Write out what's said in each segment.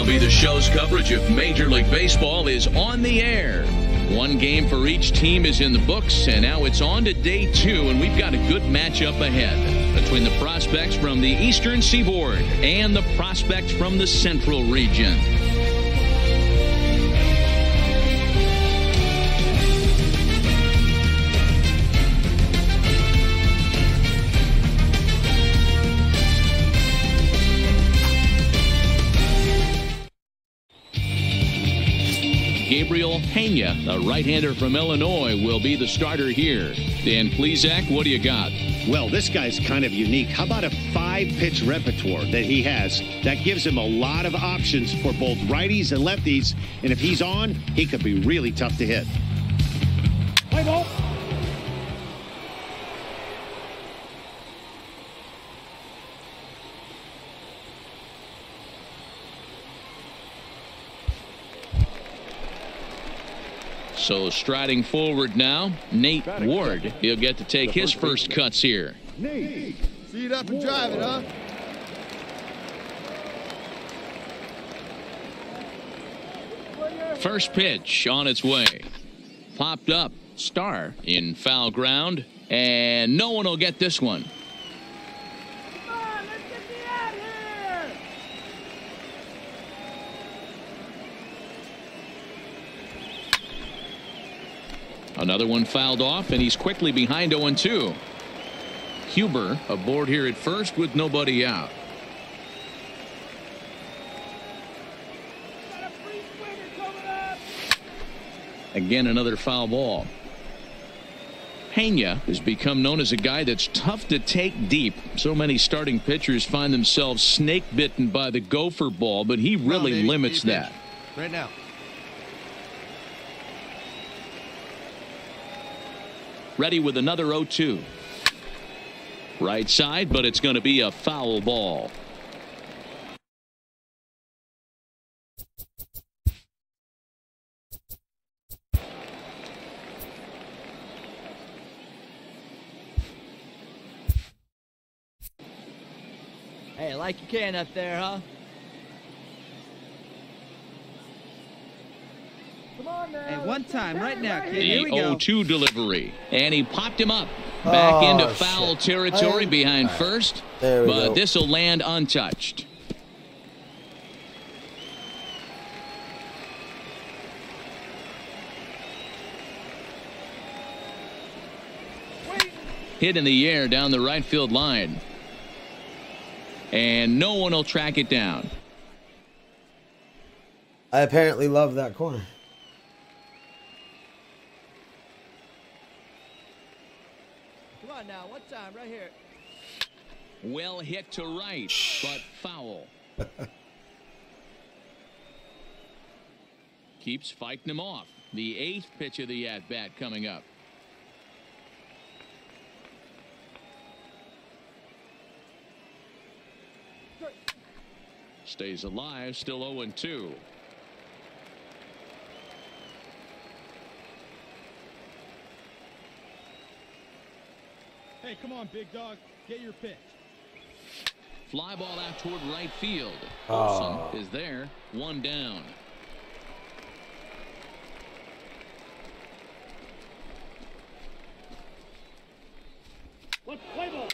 MLB The Show's coverage of Major League Baseball is on the air. One game for each team is in the books, and now it's on to day 2, and we've got a good matchup ahead between the prospects from the Eastern Seaboard and the prospects from the Central region. Gabriel Pena, the right-hander from Illinois, will be the starter here. Dan Plesac, what do you got? Well, this guy's kind of unique. How about a 5-pitch repertoire that he has that gives him a lot of options for both righties and lefties, and if he's on, he could be really tough to hit. Play ball. So striding forward now, Nate Ward. He'll get to take his first cuts here. Nate, see it up and drive it, huh? First pitch on its way. Popped up. Star in foul ground. And no one will get this one. Come on, let's get me out here! Another one fouled off, and he's quickly behind 0-2. Huber aboard here at first with nobody out. Again, another foul ball. Pena has become known as a guy that's tough to take deep. So many starting pitchers find themselves snake bitten by the gopher ball, but he really limits that. Right now. Ready with another 0-2. Right side, but it's going to be a foul ball. Hey, like you can up there, huh? Come on now. Hey, one time, right now, kid. The Here we go. 0-2 delivery, and he popped him up. Back into foul territory behind first, but this will land untouched. Hit in the air down the right field line. And no one will track it down. I apparently love that corner. Come on now, one time, right here. Well hit to right, but foul. Keeps fighting him off. The 8th pitch of the at-bat coming up. Stays alive, still 0-2. Hey, come on, big dog. Get your pitch. Fly ball out toward right field. Olsen is there. One down. Let's play ball.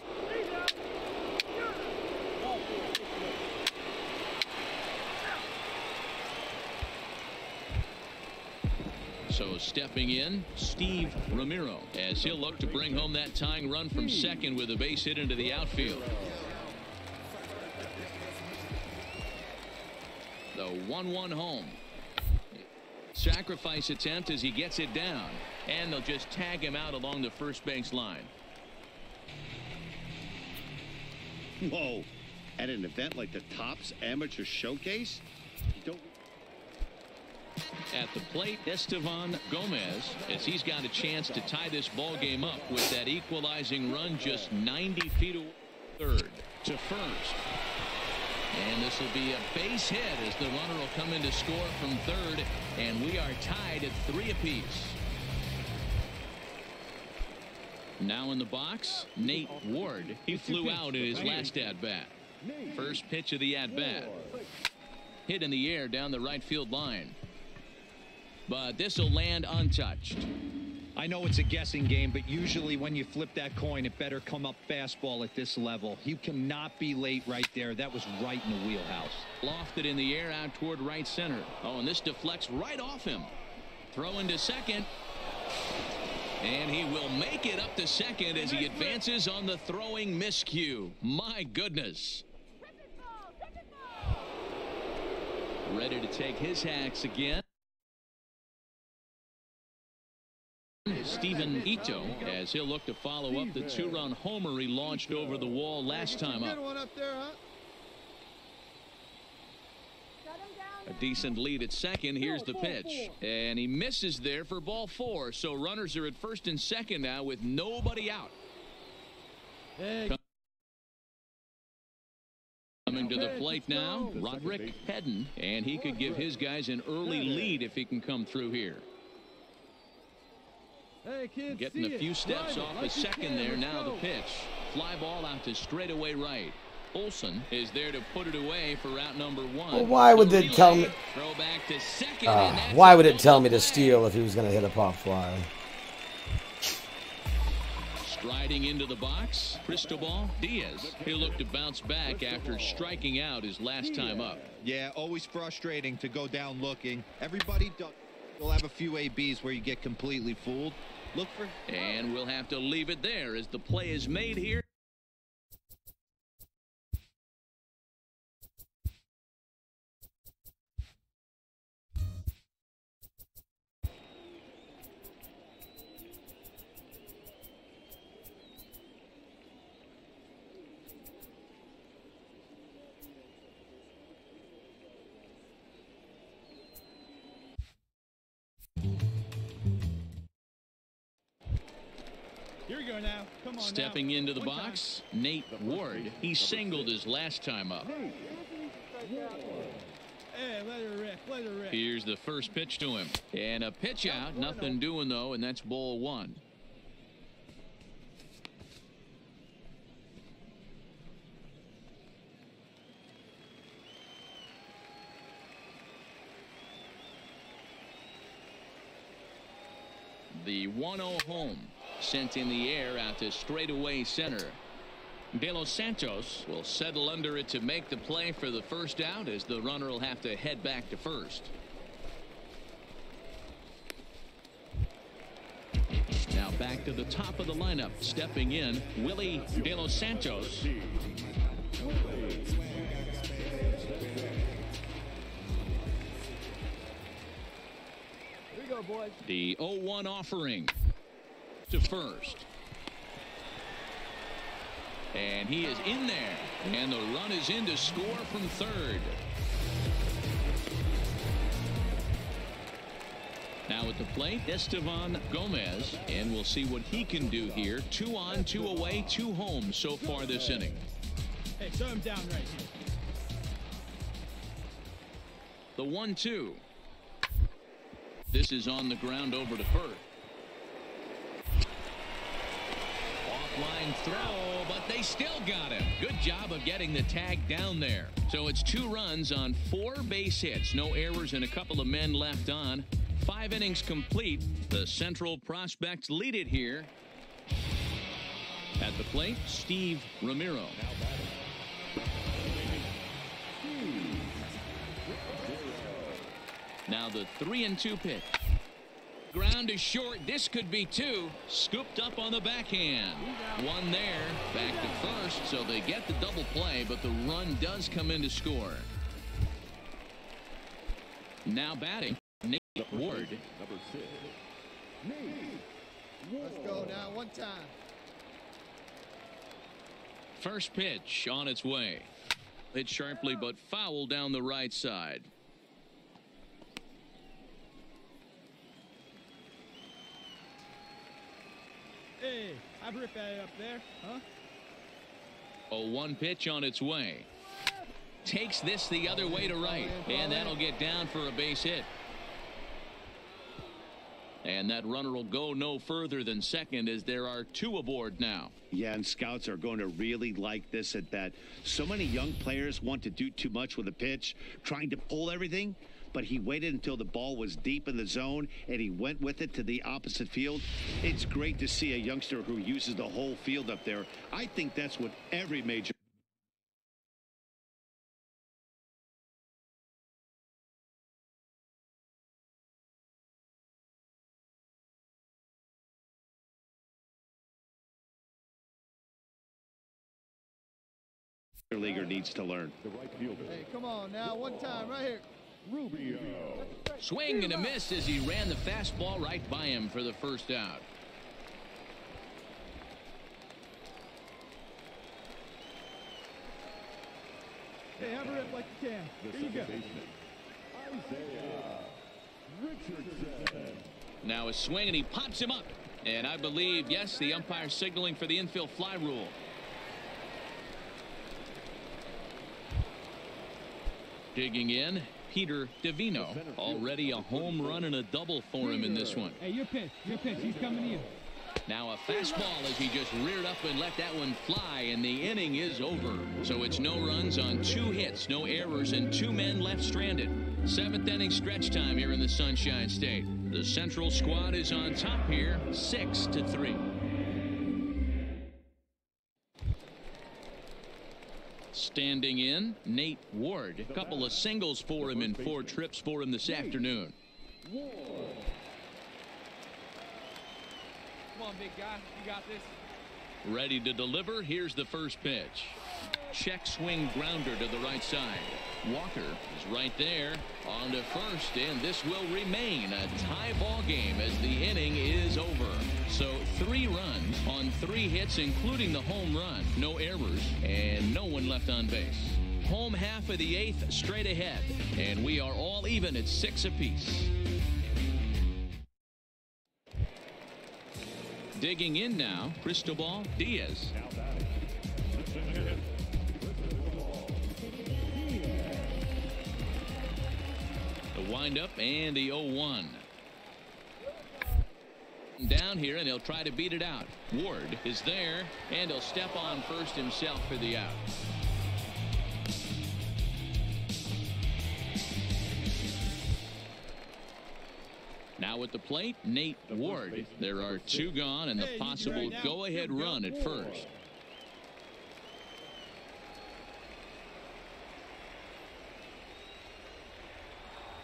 So stepping in, Steve Ramiro, as he'll look to bring home that tying run from second with a base hit into the outfield. The 1-1 home. Sacrifice attempt as he gets it down, and they'll just tag him out along the first base line. Whoa. At an event like the Topps Amateur Showcase? You don't... At the plate, Estevan Gomez, as he's got a chance to tie this ball game up with that equalizing run just 90 feet away. Third to first. And this will be a base hit as the runner will come in to score from third, and we are tied at 3 apiece. Now in the box, Nate Ward. He flew out in his last at-bat. First pitch of the at-bat. hit in the air down the right field line. But this will land untouched. I know it's a guessing game, but usually when you flip that coin, it better come up fastball at this level. You cannot be late right there. That was right in the wheelhouse. Lofted in the air out toward right center. Oh, and this deflects right off him. Throw into second. And he will make it up to second as he advances on the throwing miscue. My goodness. Ready to take his hacks again. Steven Ito, as he'll look to follow up the two-run homer he launched over the wall last time up. A decent lead at second. Here's the pitch. And he misses there for ball 4. So runners are at first and second now with nobody out. Coming to the plate now, Roderick Hedden. And he could give his guys an early lead if he can come through here. Getting a few steps off the second there. Now the pitch. Fly ball out to straightaway right. Olson is there to put it away for route number 1. Well, why would it tell me? Throw back to second. Why would it tell me to steal if he was going to hit a pop fly? Striding into the box, Cristobal Diaz. He'll look to bounce back after striking out his last time up. Yeah, always frustrating to go down looking. Everybody does. You'll have a few ABs where you get completely fooled. Look for. And we'll have to leave it there as the play is made here. Here we go now. Come on. Stepping into the box, Nate Ward. He singled his last time up. Hey, let her rip. Let her rip. Here's the first pitch to him. And a pitch out. Nothing doing, though, and that's ball 1. The 1-0 home. Sent in the air out to straightaway center. De Los Santos will settle under it to make the play for the first out as the runner will have to head back to first. Now back to the top of the lineup. Stepping in, Willie De Los Santos. Here we go, boys. The 0-1 offering to first. And he is in there. And the run is in to score from third. Now at the plate, Estevan Gomez. And we'll see what he can do here. 2 on, 2 away, 2 home so far this inning. Hey, shut him down right here. The 1-2. This is on the ground over to first. Line throw, but they still got him. Good job of getting the tag down there. So it's 2 runs on 4 base hits. No errors and a couple of men left on. 5 innings complete. The Central prospects lead it here. At the plate, Steve Ramiro. Now the 3-2 pitch. Ground is short. This could be 2. Scooped up on the backhand. 1 there. Back to first. So they get the double play, but the run does come in to score. Now batting, Nate Ward. Let's go now. 1 time. First pitch on its way. Hit sharply, but foul down the right side. Hey, I'd rip at it up there, huh? A 1 pitch on its way. Takes this the other way to right. And that'll get down for a base hit. And that runner will go no further than second as there are 2 aboard now. Yeah, and scouts are going to really like this at bat. So many young players want to do too much with a pitch, trying to pull everything, but he waited until the ball was deep in the zone, and he went with it to the opposite field. It's great to see a youngster who uses the whole field up there. I think that's what every major leaguer needs to learn. Hey, come on now, one time right here. Swing and a miss as he ran the fastball right by him for the first out. Hey, have a rip like you can. Here you go. Now a swing and he pops him up. And I believe, yes, the umpire signaling for the infield fly rule. Digging in, Peter Davino. Already a home run and a double for him in this one. Hey, your pitch. He's coming to you. Now a fastball as he just reared up and let that one fly, and the inning is over. So it's no runs on 2 hits, no errors, and 2 men left stranded. 7th inning stretch time here in the Sunshine State. The Central squad is on top here, 6-3. Standing in, Nate Ward. A couple of singles for him and 4 trips for him this afternoon. Come on, big guy. You got this. Ready to deliver. Here's the first pitch. Check swing grounder to the right side. Walker is right there on to first, and this will remain a tie ball game as the inning is over. So 3 runs on 3 hits, including the home run. No errors and no one left on base. Home half of the 8th straight ahead, and we are all even at 6 apiece. Digging in now, Cristobal Diaz. The windup and the 0-1. Down here, and he'll try to beat it out. Ward is there, and he'll step on first himself for the out. Now at the plate, Nate Ward. There are 2 gone and the possible go-ahead run at first.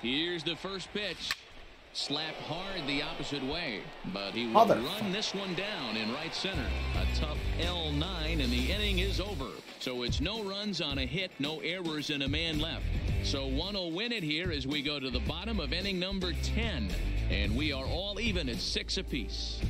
Here's the first pitch. Slapped hard the opposite way, but he will run this one down in right center. A tough L9, and the inning is over. So it's no runs on a hit, no errors, and a man left. So one will win it here as we go to the bottom of inning number 10. And we are all even at 6 apiece.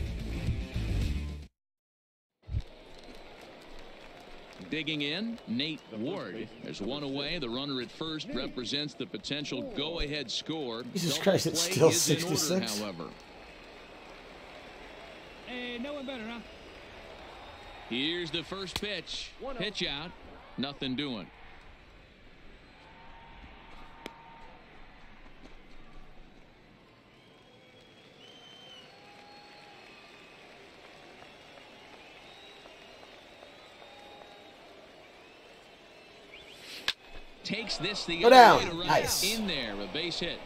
Digging in, Nate Ward. There's 1 away. The runner at first represents the potential go-ahead score. Jesus Christ, it's still 66. However, Hey, no one better, huh? here's the first pitch. Pitch out. Nothing doing. Takes this the other way to right. Nice. In there, a base hit.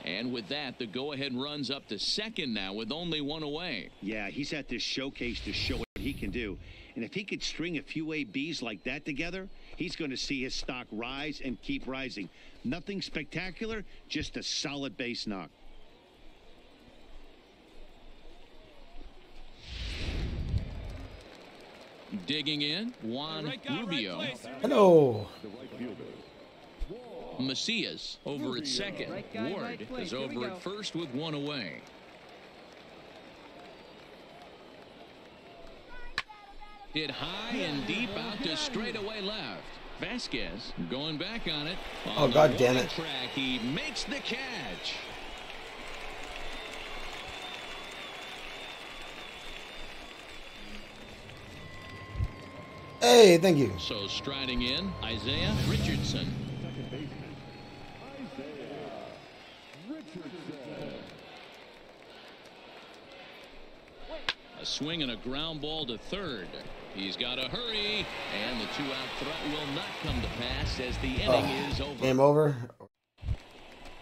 And with that, the go-ahead runs up to second now with only 1 away. Yeah, he's at this showcase to show what he can do. And if he could string a few ABs like that together, he's going to see his stock rise and keep rising. Nothing spectacular, just a solid base knock. Digging in, Juan Rubio. Hello. Macias over at second. Ward is over at first with 1 away. Hit high and deep out to straightaway left. Vasquez going back on it. Oh, God damn it. Track, he makes the catch. Hey, thank you. So striding in, Isaiah Richardson. A swing and a ground ball to third. He's got to hurry, and the two-out threat will not come to pass as the inning is over. Game over.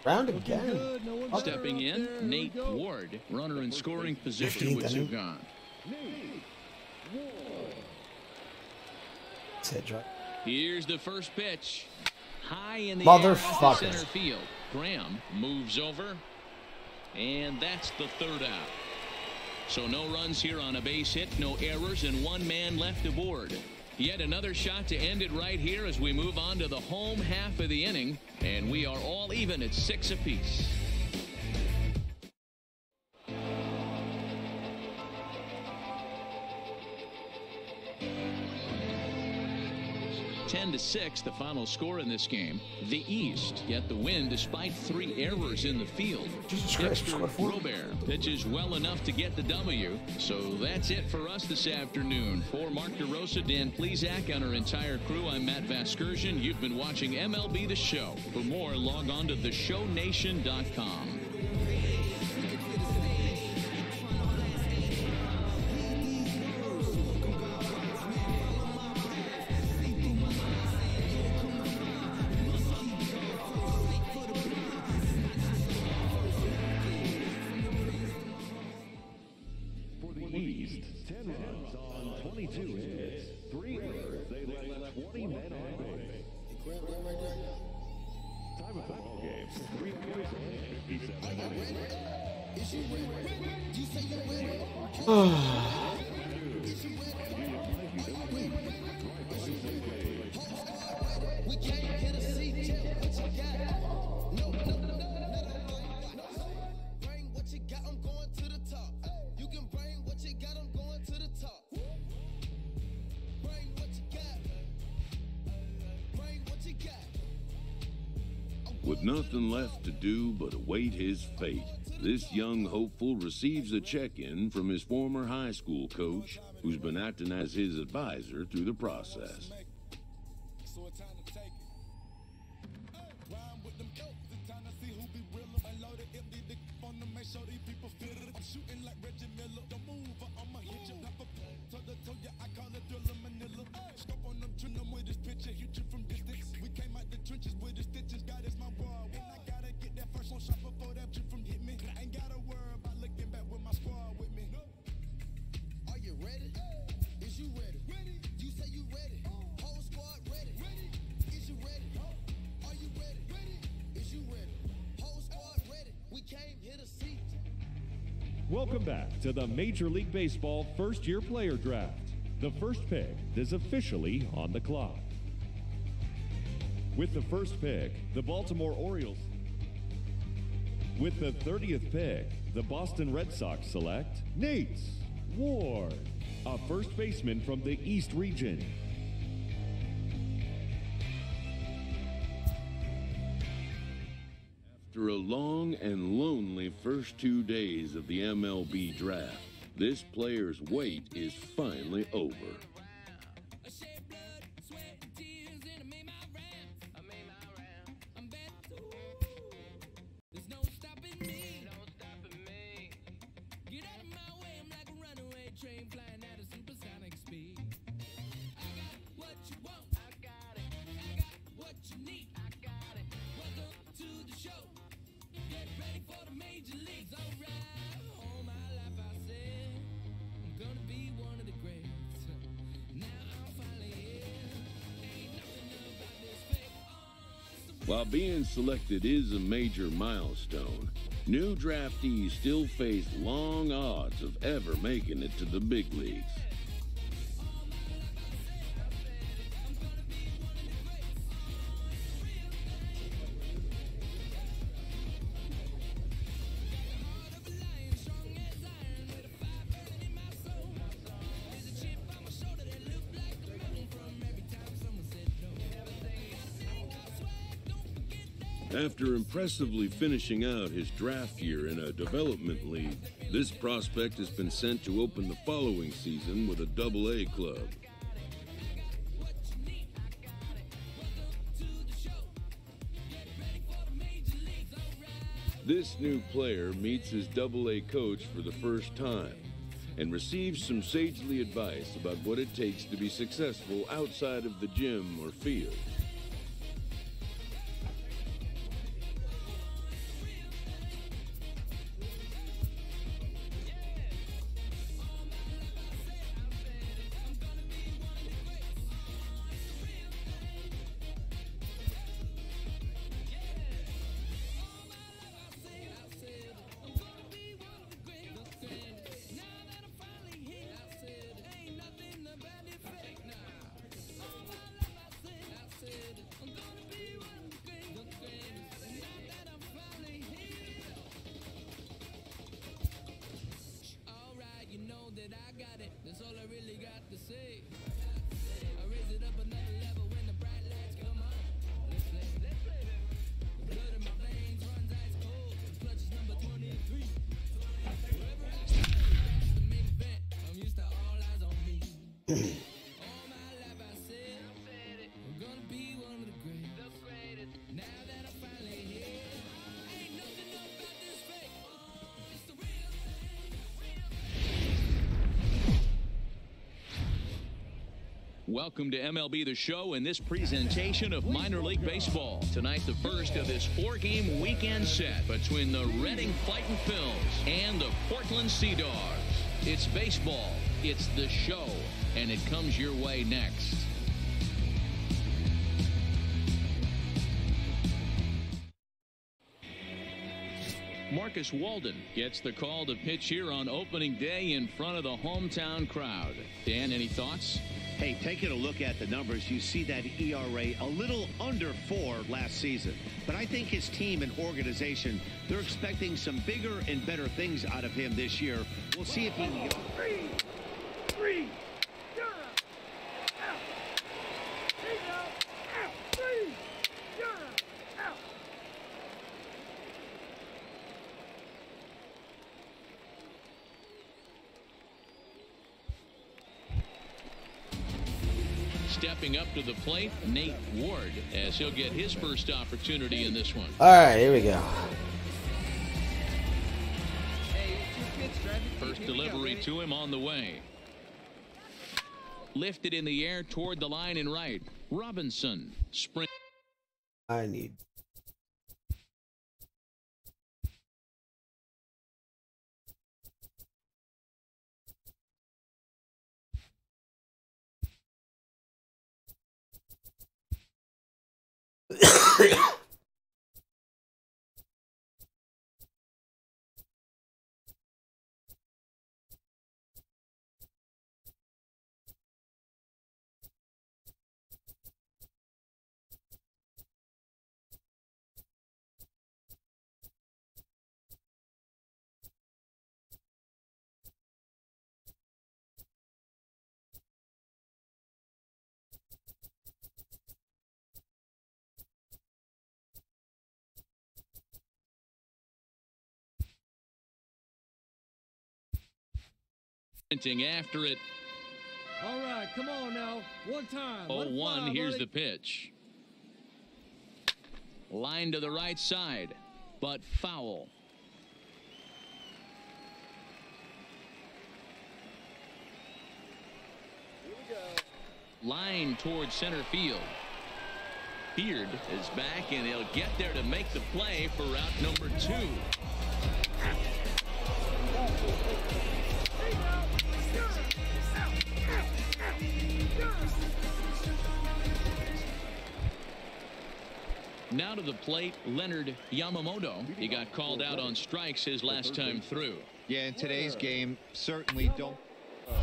Round again. Stepping in, Nate Ward, runner in scoring position with two gone. Here's the first pitch. High in the air to center field. Graham moves over, and that's the third out. So no runs here on a base hit, no errors, and one man left aboard. Yet another shot to end it right here as we move on to the home half of the inning, and we are all even at 6 apiece. 10-6, the final score in this game. The East get the win despite 3 errors in the field. Dexter Robert pitches well enough to get the W. So that's it for us this afternoon. For Mark DeRosa, Dan Plesac, and our entire crew, I'm Matt Vasgersian. You've been watching MLB The Show. For more, log on to theshownation.com. With nothing left to do but await his fate, this young hopeful receives a check-in from his former high school coach, who's been acting as his advisor through the process. Welcome back to the Major League Baseball first-year player draft. The first pick is officially on the clock. With the first pick, the Baltimore Orioles. With the 30th pick, the Boston Red Sox select Nate Ward, a first baseman from the East region. After a long and lonely first 2 days of the MLB draft, this player's wait is finally over. While being selected is a major milestone, new draftees still face long odds of ever making it to the big leagues. After impressively finishing out his draft year in a development league, this prospect has been sent to open the following season with a Double-A club. This new player meets his Double-A coach for the first time. and receives some sagely advice about what it takes to be successful outside of the gym or field. Welcome to MLB The Show and this presentation of minor league baseball. Tonight, the first of this 4-game weekend set between the Reading Fightin' Phils and the Portland Sea Dogs. It's baseball, it's the show, and it comes your way next. Marcus Walden gets the call to pitch here on opening day in front of the hometown crowd. Dan, any thoughts? Hey, taking a look at the numbers, you see that ERA a little under 4 last season. But I think his team and organization, they're expecting some bigger and better things out of him this year. We'll see if he can get... Three. You're out. Out. He's out. Out. Three. You're out. Out. Stepping up to the plate, Nate Ward, as he'll get his first opportunity in this one. All right, here we go. First delivery to him on the way. Lifted in the air toward the line and right. Robinson sprint. I need. After it. All right, come on now. One time. 0-1, here's the pitch. Line to the right side, but foul. Here we go. Line towards center field. Beard is back, and he'll get there to make the play for route number 2. Now to the plate, Leonard Yamamoto. He got called out on strikes his last time through. Yeah, in today's game, certainly don't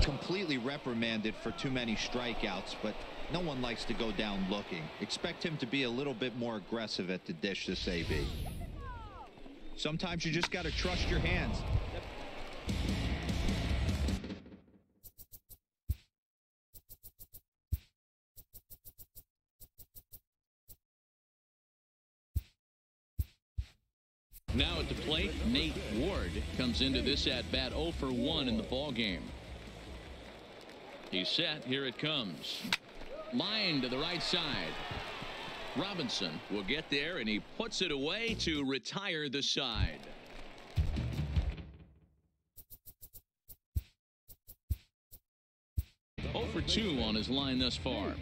completely reprimanded for too many strikeouts, but no one likes to go down looking. Expect him to be a little bit more aggressive at the dish this AB. Sometimes you just got to trust your hands. Now at the plate, Nate Ward comes into this at-bat 0 for 1 in the ballgame. He's set. Here it comes. Line to the right side. Robinson will get there, and he puts it away to retire the side. 0 for 2 on his line thus far.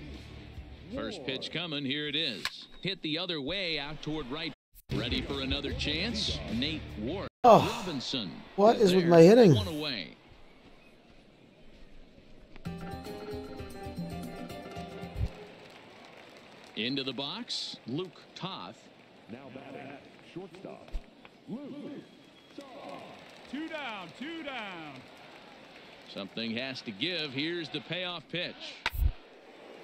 First pitch coming. Here it is. Hit the other way out toward right. Ready for another chance. Nate Ward. Robinson. What is with my hitting? 1 away. Into the box, Luke Toth. Now batting at shortstop, Luke Toth. 2 down, 2 down. Something has to give. Here's the payoff pitch.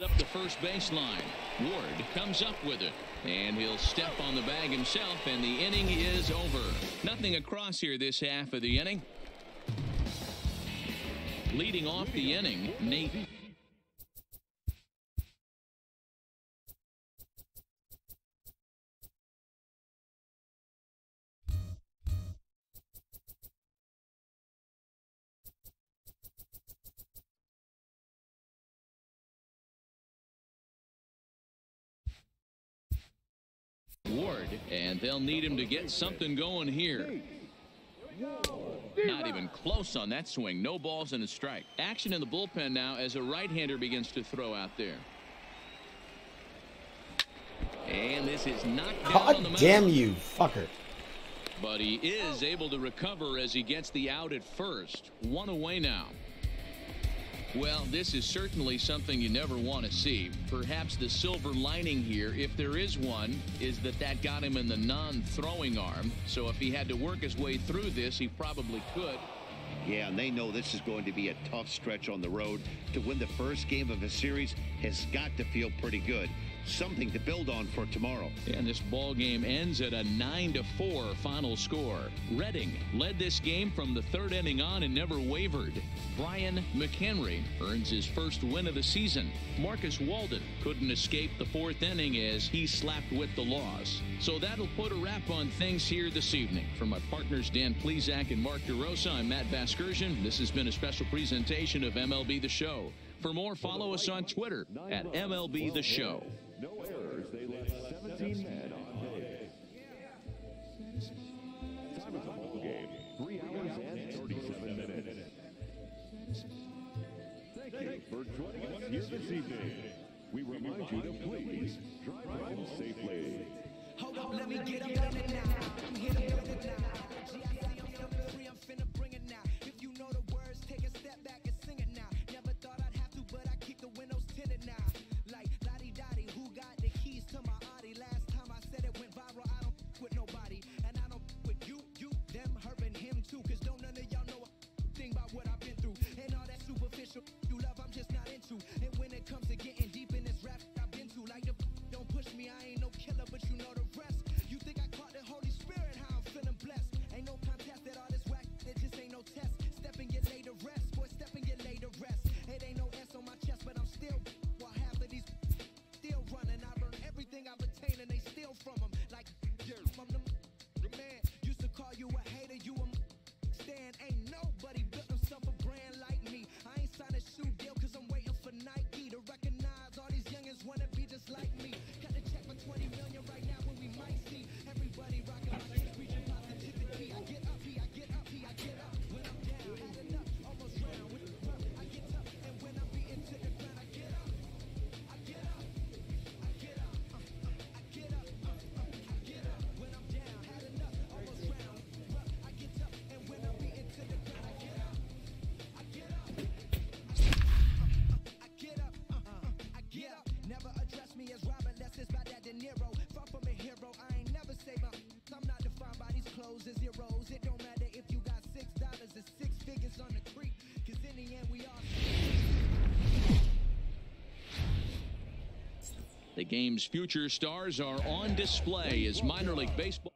Up the first baseline. Ward comes up with it, and he'll step on the bag himself, and the inning is over. Nothing across here this half of the inning. Leading off the inning, Nate. Ward, and they'll need him to get something going here. Not even close on that swing. No balls and a strike. Action in the bullpen now as a right-hander begins to throw out there. And this is knocked down on the mound. Damn you, fucker. But he is able to recover as he gets the out at first. 1 away now. Well, this is certainly something you never want to see. Perhaps the silver lining here, if there is one, is that got him in the non-throwing arm. So if he had to work his way through this, he probably could. Yeah, and they know this is going to be a tough stretch on the road. To win the first game of a series has got to feel pretty good. Something to build on for tomorrow. And this ball game ends at a 9-4 final score. Reading led this game from the 3rd inning on and never wavered. Brian McHenry earns his first win of the season. Marcus Walden couldn't escape the 4th inning as he slapped with the loss. So that'll put a wrap on things here this evening. From my partners Dan Plesac and Mark DeRosa, I'm Matt Vasgersian. This has been a special presentation of MLB The Show. For more, follow us on Twitter at MLB The Show. No errors. They left 17 men on base. Time of the ball game, 3 hours and 37 minutes. Thank you for joining us here this evening. We remind you to please drive home safely. Hold up, let me get up in it now. I'm here to bring it now. GIC, I'm so free, I'm finna bring it now. If you know the words, take a step back and sing it now. Never thought I'd have to, but I keep the windows tinted now. Like lottie-dottie, who got the keys to my Audi? Last time I said it went viral, I don't with nobody. And I don't with you, them, her, and him too. Cause don't none of y'all know a thing about what I've been through. And all that superficial you love, I'm just not into. And when it comes to getting deep in this rap I've been to, like the don't push me, I ain't no killer, but you know the rest. You think I caught the Holy Spirit, how I'm feeling blessed. Ain't no contest at all this whack, it just ain't no test. Step and get laid to rest, boy, step and get laid to rest. It ain't no S on my chest, but I'm still while half of these still running. I learned everything I've attained and they steal from them. Like, I'm the man, used to call you a hater, you a stand. Ain't nobody built himself a brand like me. I ain't signed a shoe deal cause I'm waiting for Nike to recognize all these youngins wanna be just like me. Got a check for 20 million right now when we might see everybody rocking my kids, preaching positivity. I get up, I get up, I get up. When I'm down, had enough, almost round with the rough. I get tough, and when I'm beaten to the ground, I get up. I get up, I get up, I get up, I get up. When I'm down, had enough, almost round with the rough. I get tough, and when I'm beaten to the ground, I get up. I get up, I get up, I get up. Never address me as Robin, that's just by that De Niro. Far from a hero, I ain't never say my. I'm not defined by these clothes as zeros. It don't matter if you got $6, it's 6 figures on the creek. Cause in the end, we all. The game's future stars are on display as minor league baseball.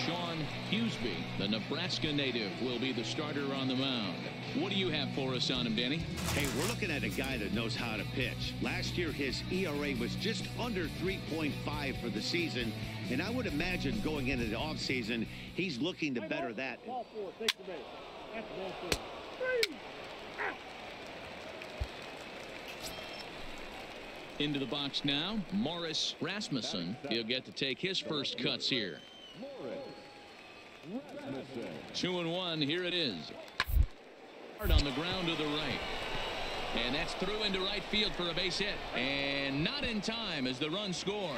Sean Huseby, the Nebraska native, will be the starter on the mound. What do you have for us on him, Danny? Hey, we're looking at a guy that knows how to pitch. Last year, his ERA was just under 3.5 for the season. And I would imagine going into the offseason, he's looking to better that. Ball 4, take the base. That's ball 4. 3. Into the box now, Morris Rasmussen. He'll get to take his first cuts here. 2-1, here it is. On the ground to the right. And that's through into right field for a base hit. And not in time as the run scores.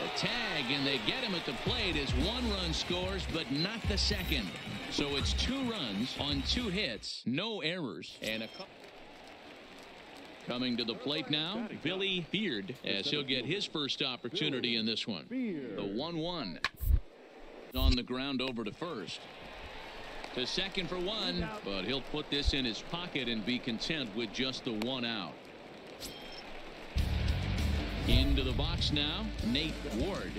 A tag, and they get him at the plate as one run scores, but not the second. So it's 2 runs on 2 hits, no errors, and a couple. Coming to the plate now, Billy Beard, as he'll get his first opportunity in this one. The 1-1. On the ground over to first. To second for 1, but he'll put this in his pocket and be content with just the 1 out. Into the box now, Nate Ward.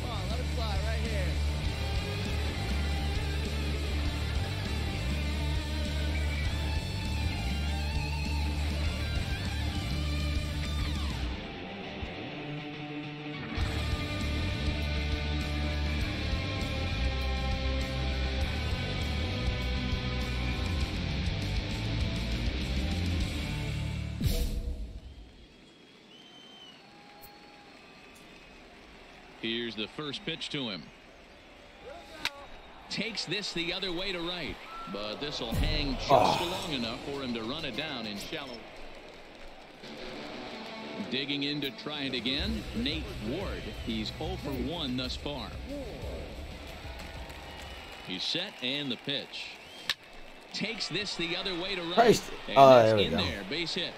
Come on, let it fly right here. Here's the first pitch to him. Takes this the other way to right, but this will hang just long enough for him to run it down in shallow. Digging in to try it again, Nate Ward. He's 0 for 1 thus far. He's set, and the pitch. Takes this the other way to right. And that's in there, base hit.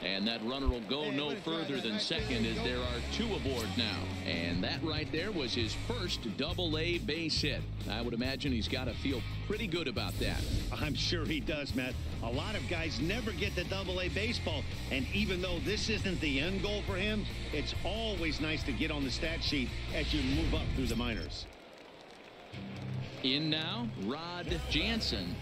And that runner will go no further than second as there are 2 aboard now. And that right there was his first Double-A base hit. I would imagine he's got to feel pretty good about that. I'm sure he does, Matt. A lot of guys never get to Double-A baseball. And even though this isn't the end goal for him, it's always nice to get on the stat sheet as you move up through the minors. In now, Rod Jansen.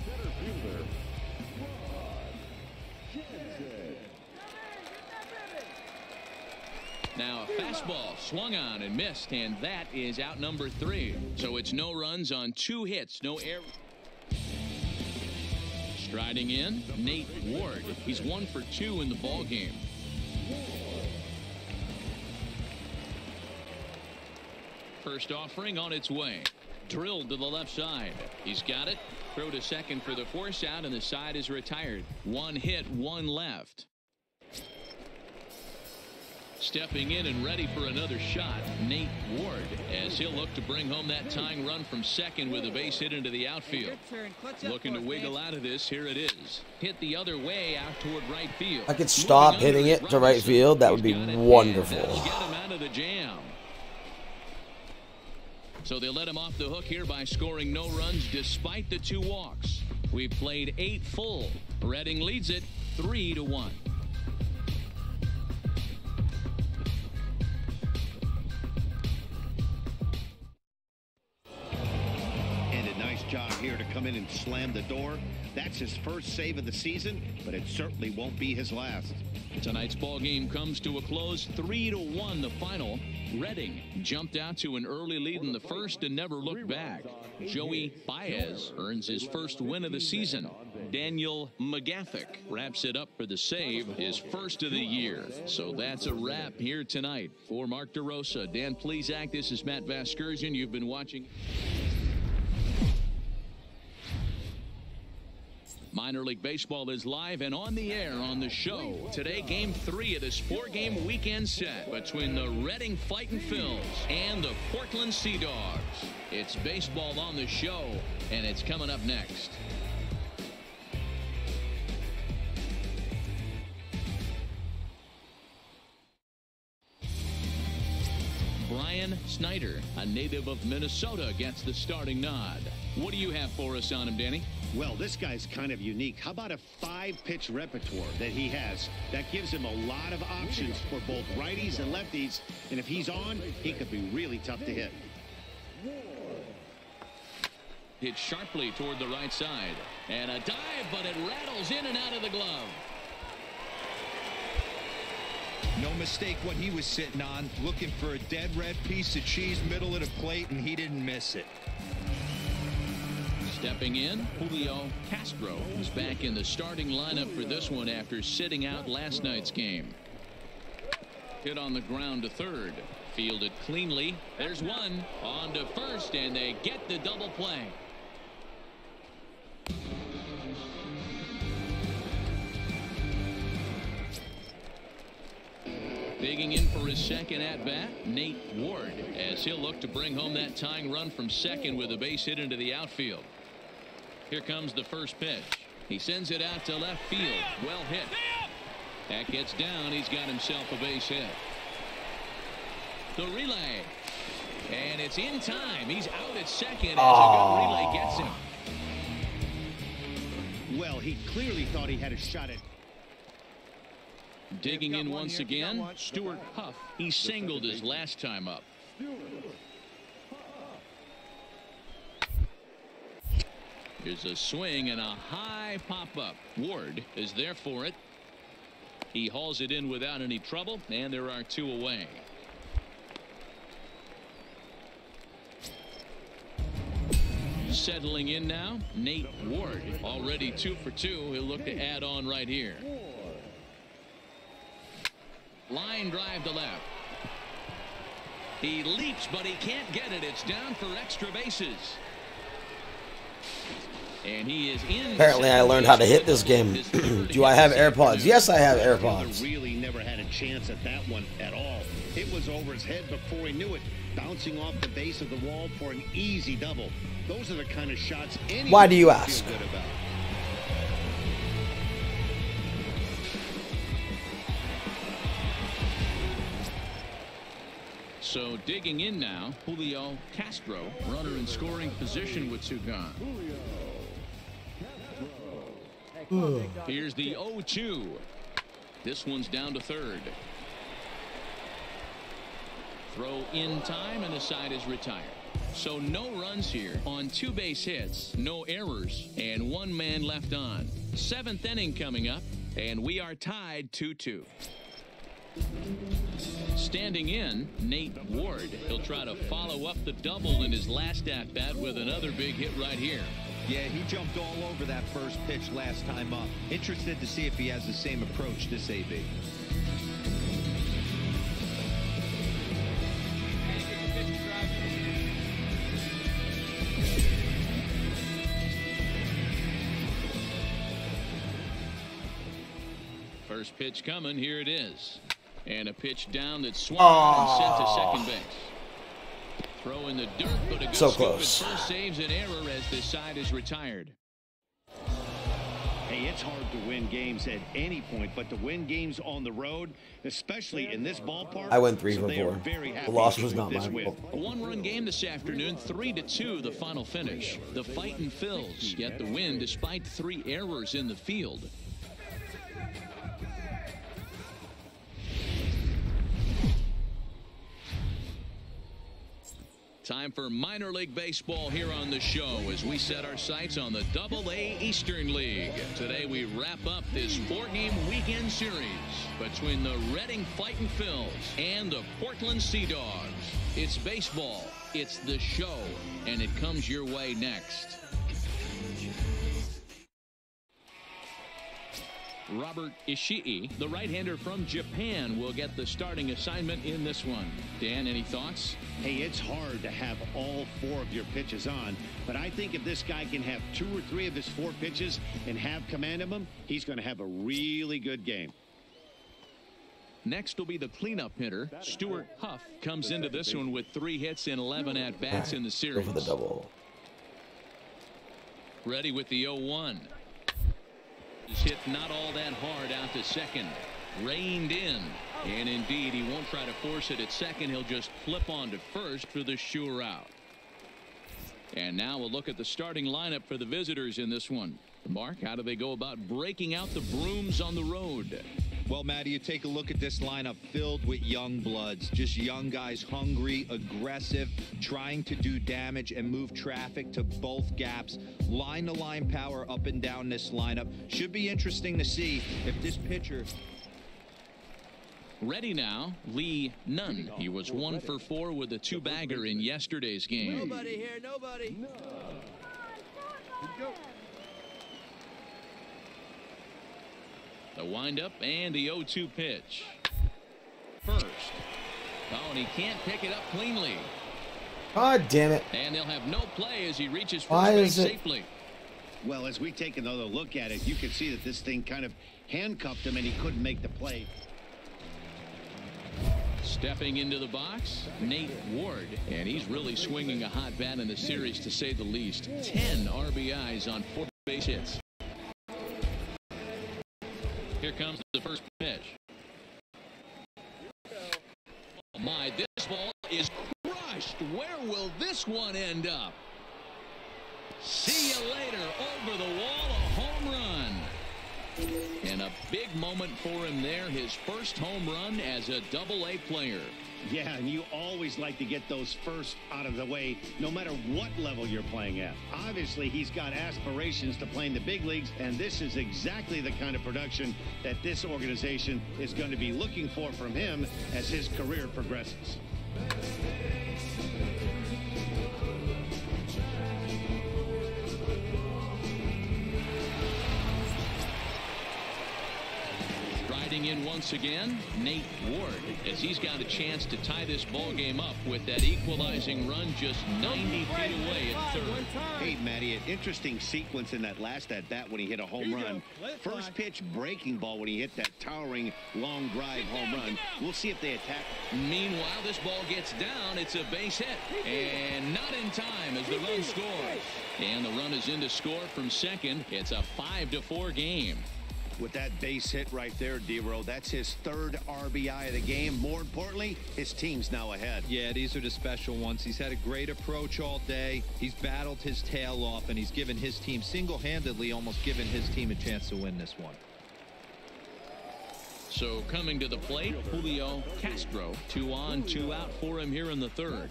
Now a fastball swung on and missed, and that is out number 3. So it's no runs on 2 hits, no error. Striding in, Nate Ward. He's 1 for 2 in the ball game. First offering on its way. Drilled to the left side. He's got it. Throw to second for the force out, and the side is retired. 1 hit, 1 left. Stepping in and ready for another shot, Nate Ward, as he'll look to bring home that tying run from second with a base hit into the outfield. Looking to wiggle out of this. Here it is. Hit the other way out toward right field. I could stop hitting it to right field. That would be wonderful. Get him out of the jam. So they let him off the hook here by scoring no runs despite the 2 walks. We've played 8 full. Reading leads it 3-1. Job here to come in and slam the door. That's his first save of the season, but it certainly won't be his last. Tonight's ball game comes to a close, 3-1 the final. Reading jumped out to an early lead in the first and never looked back. Joey Baez earns his first win of the season. Daniel McGathick wraps it up for the save, his first of the year. So that's a wrap here tonight. For Mark DeRosa, Dan Plesac, this is Matt Vasgersian. You've been watching Minor League Baseball is live and on the air on the show. Today, Game 3 of this 4-game weekend set between the Reading Fightin' Phils and the Portland Sea Dogs. It's baseball on the show, and it's coming up next. Brian Snyder, a native of Minnesota, gets the starting nod. What do you have for us on him, Danny? Well, this guy's kind of unique. How about a 5-pitch repertoire that he has? That gives him a lot of options for both righties and lefties. And if he's on, he could be really tough to hit. Hit sharply toward the right side. And a dive, but it rattles in and out of the glove. No mistake what he was sitting on, looking for a dead red piece of cheese middle of the plate, and he didn't miss it. Stepping in, Julio Castro is back in the starting lineup for this one after sitting out last night's game. Hit on the ground to third. Fielded cleanly. There's one. On to first, and they get the double play. Digging in for his second at-bat, Nate Ward, as he'll look to bring home that tying run from second with a base hit into the outfield. Here comes the first pitch. He sends it out to left field. Well hit. That gets down. He's got himself a base hit. The relay. And it's in time. He's out at second as a good relay gets him. Well, he clearly thought he had a shot at. Digging in once again, Stuart Huff. He singled his last time up. Here's a swing and a high pop-up. Ward is there for it. He hauls it in without any trouble, and there are two away. Settling in now, Nate Ward. Already 2 for 2. He'll look to add on right here. Line drive to left. He leaps, but he can't get it. It's down for extra bases. And he is in. Apparently, I learned how to hit this game. Do I have AirPods? Yes, I have AirPods. Really never had a chance at that one at all. It was over his head before he knew it, bouncing off the base of the wall for an easy double. Those are the kind of shots anyone Why do you ask? feel good about. So digging in now, Julio Castro, runner in scoring position with two gone. Here's the 0-2. This one's down to third. Throw in time, and the side is retired. So no runs here on 2 base hits, no errors, and 1 man left on. 7th inning coming up, and we are tied 2-2. Standing in, Nate Ward. He'll try to follow up the double in his last at-bat with another big hit right here. Yeah, he jumped all over that first pitch last time up. Interested to see if he has the same approach this AB. First pitch coming. Here it is. And a pitch down that's swung and sent to second base. Throw in the dirt, but a good so scoop close. at first saves an error as this side is retired. Hey, it's hard to win games at any point, but to win games on the road, especially in this ballpark, I went 3 so for they are 4. very happy The loss was with not this mine. win. A 1-run game this afternoon, 3-2 the final finish. The Fightin' Phils get the win despite 3 errors in the field. Time for minor league baseball here on the show as we set our sights on the Double-A Eastern League. Today we wrap up this 4-game weekend series between the Reading Fightin' Phils and the Portland Sea Dogs. It's baseball, it's the show, and it comes your way next. Robert Ishii, the right-hander from Japan, will get the starting assignment in this one. Dan, any thoughts? Hey, it's hard to have all 4 of your pitches on, but I think if this guy can have 2 or 3 of his 4 pitches and have command of them, he's going to have a really good game. Next will be the cleanup hitter. Stuart Huff comes into this one with 3 hits and 11 at-bats in the Go series. for the double. Ready with the 0-1. He's hit not all that hard out to second. Reined in. And indeed, he won't try to force it at second. He'll just flip on to first for the sure out. And now we'll look at the starting lineup for the visitors in this one. Mark, how do they go about breaking out the brooms on the road? Well, Matty, you take a look at this lineup filled with young bloods, just young guys, hungry, aggressive, trying to do damage and move traffic to both gaps. Line-to-line power up and down this lineup. Should be interesting to see if this pitcher... Ready now, Lee Nunn. He was 1 for 4 with a 2-bagger in yesterday's game. Nobody here, nobody. The windup and the 0-2 pitch. first. Oh, and he can't pick it up cleanly. God damn it. And they'll have no play as he reaches first Why base is it? safely. Well, as we take another look at it, you can see that this thing kind of handcuffed him and he couldn't make the play. Stepping into the box, Nate Ward, and he's really swinging a hot bat in the series, to say the least. 10 RBIs on 4 base hits. Here comes the first pitch. Oh my, this ball is crushed. Where will this one end up? See you later. Over the wall, a home run. And a big moment for him there, his first home run as a Double-A player. Yeah, and you always like to get those first out of the way, no matter what level you're playing at. Obviously, he's got aspirations to play in the big leagues, and this is exactly the kind of production that this organization is going to be looking for from him as his career progresses. In once again, Nate Ward, as he's got a chance to tie this ball game up with that equalizing run just 90 feet away at third. Hey, Matty, an interesting sequence in that last at-bat when he hit a home run. First pitch breaking ball when he hit that towering long drive home run. We'll see if they attack. Meanwhile, this ball gets down. It's a base hit, and not in time as the run scores. And the run is in to score from second. It's a 5-4 game. With that base hit right there, D-Row, that's his third RBI of the game. More importantly, his team's now ahead. Yeah, these are the special ones. He's had a great approach all day. He's battled his tail off, and he's given his team single-handedly, almost given his team a chance to win this one. So coming to the plate, Julio Castro. 2 on, 2 out for him here in the third.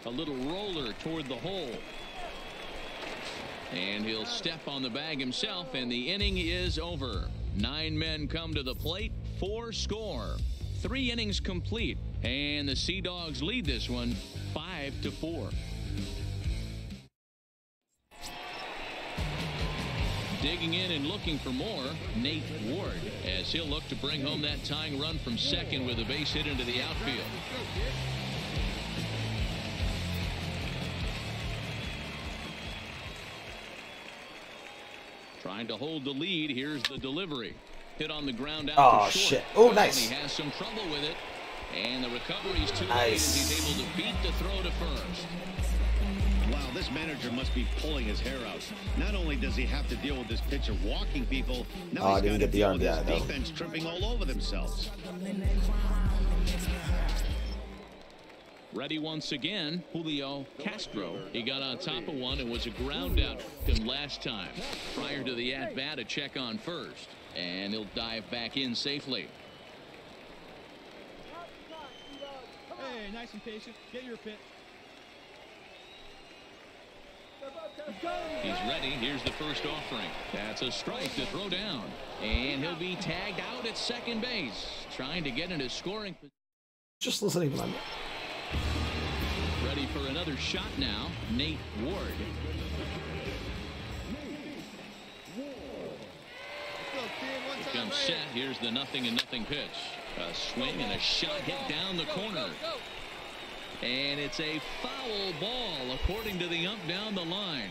A little roller toward the hole. And he'll step on the bag himself, and the inning is over. 9 men come to the plate, 4 score. 3 innings complete, and the Sea Dogs lead this one 5-4. Digging in and looking for more, Nate Ward, as he'll look to bring home that tying run from second with a base hit into the outfield. Trying to hold the lead. Here's the delivery. Hit on the ground out. Oh, to short. shit. Oh, nice. He has some trouble with it. And the recovery's too late Nice. as he's able to beat the throw to first. Wow, this manager must be pulling his hair out. Not only does he have to deal with this pitcher walking people, now he's got to deal with his defense tripping all over themselves. Ready once again, Julio Castro. He got on top of one and was a ground out him last time. Prior to the at-bat, a check on first. And he'll dive back in safely. Hey, nice and patient. Get your pitch. He's ready. Here's the first offering. That's a strike to throw down. And he'll be tagged out at second base. Trying to get into scoring. Just listening to me. Ready for another shot now, Nate Ward. Comes set. Here's the 0-0 pitch. A swing and a shot hit down the corner. And it's a foul ball according to the ump down the line.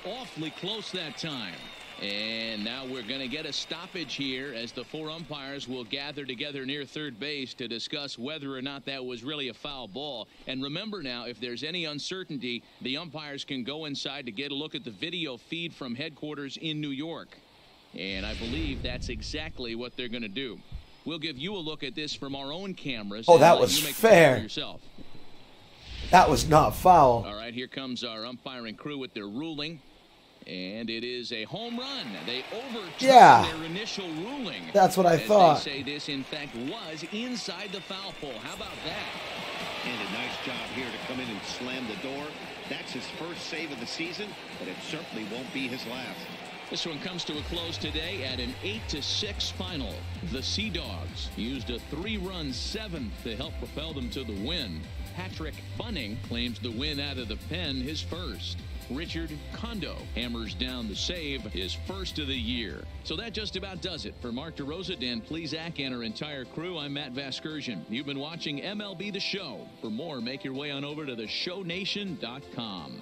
Awfully close that time. And now we're going to get a stoppage here as the 4 umpires will gather together near third base to discuss whether or not that was really a foul ball. And remember now, if there's any uncertainty, the umpires can go inside to get a look at the video feed from headquarters in New York. And I believe that's exactly what they're going to do. We'll give you a look at this from our own cameras. Oh, that was fair. Yourself. That was not foul. All right, here comes our umpiring crew with their ruling. And it is a home run. They overturned their initial ruling. That's what I thought. They say this, in fact, was inside the foul pole. How about that? And a nice job here to come in and slam the door. That's his first save of the season, but it certainly won't be his last. This one comes to a close today at an 8-6 final. The Sea Dogs used a 3-run 7th to help propel them to the win. Patrick Bunning claims the win out of the pen, his first. Richard Kondo hammers down the save, his first of the year. So that just about does it. For Mark DeRosa, Dan Plesac, and our entire crew, I'm Matt Vasgersian. You've been watching MLB The Show. For more, make your way on over to theshownation.com.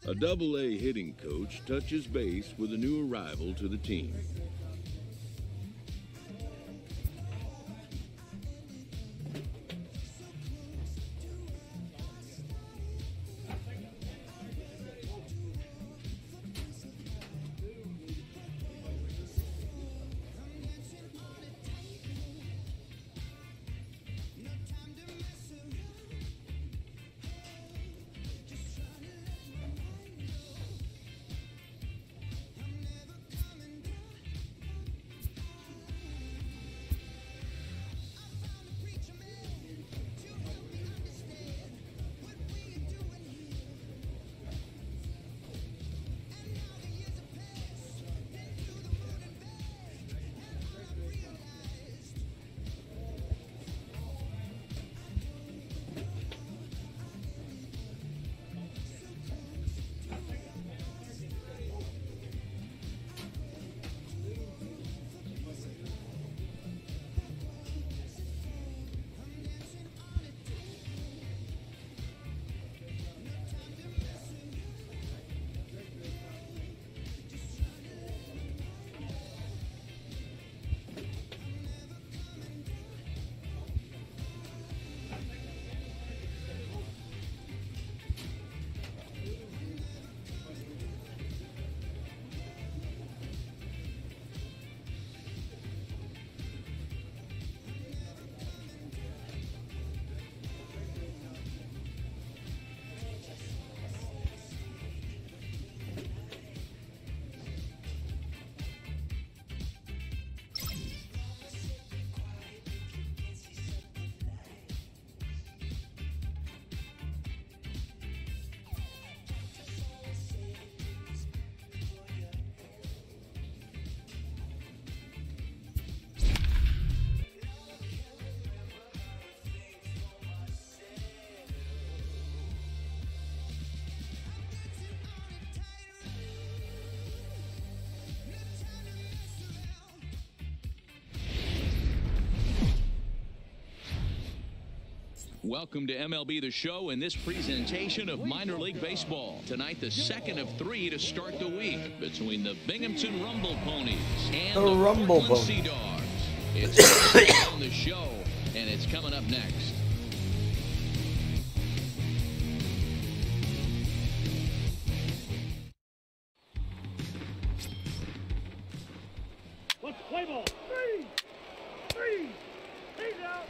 A Double-A hitting coach touches base with a new arrival to the team. Welcome to MLB The Show and this presentation of minor league baseball. Tonight, the second of three to start the week between the Binghamton Rumble Ponies and the Portland Sea Dogs. It's on the show, and it's coming up next. Let's play ball. Three. He's out.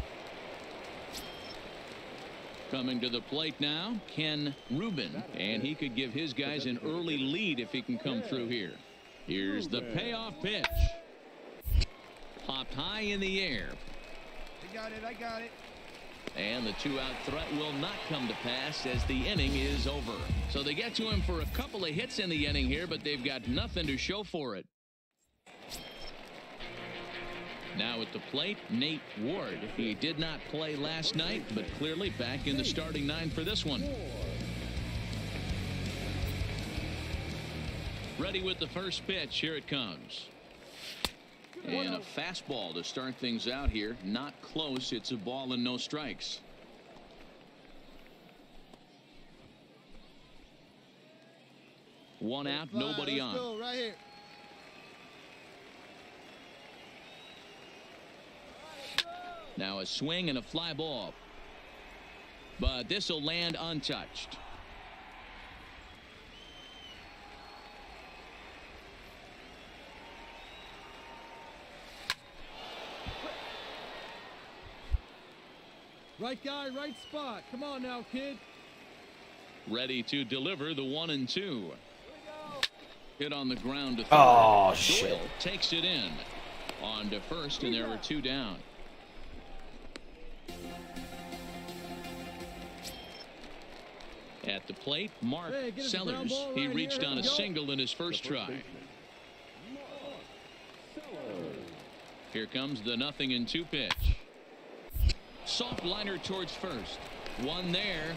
Coming to the plate now, Ken Rubin, and he could give his guys an early lead if he can come through here. Here's the payoff pitch. Popped high in the air. I got it. And the two-out threat will not come to pass as the inning is over. So they get to him for a couple of hits in the inning here, but they've got nothing to show for it. Now at the plate, Nate Ward. He did not play last night, but clearly back in the starting nine for this one. Ready with the first pitch. Here it comes. And a fastball to start things out here. Not close. It's a ball and no strikes. One out, nobody on. Go right here. Now a swing and a fly ball. But this will land untouched. Right guy, right spot. Come on now, kid. Ready to deliver the 1-2. Hit on the ground to third. Oh, shit. Doyle takes it in. On to first, and there were 2 down. At the plate, Mark Sellers. He reached on a single in his first try. Here comes the 0-2 pitch. Soft liner towards first. One there.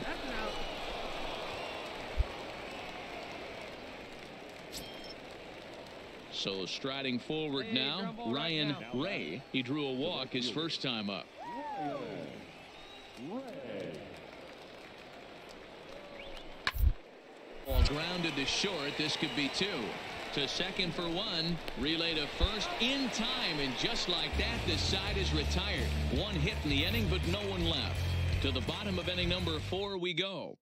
So striding forward now, Ryan Ray. He drew a walk his first time up. Ball grounded to short. This could be 2. To second for 1. Relay to first in time. And just like that, this side is retired. 1 hit in the inning, but no one left. To the bottom of inning number 4 we go.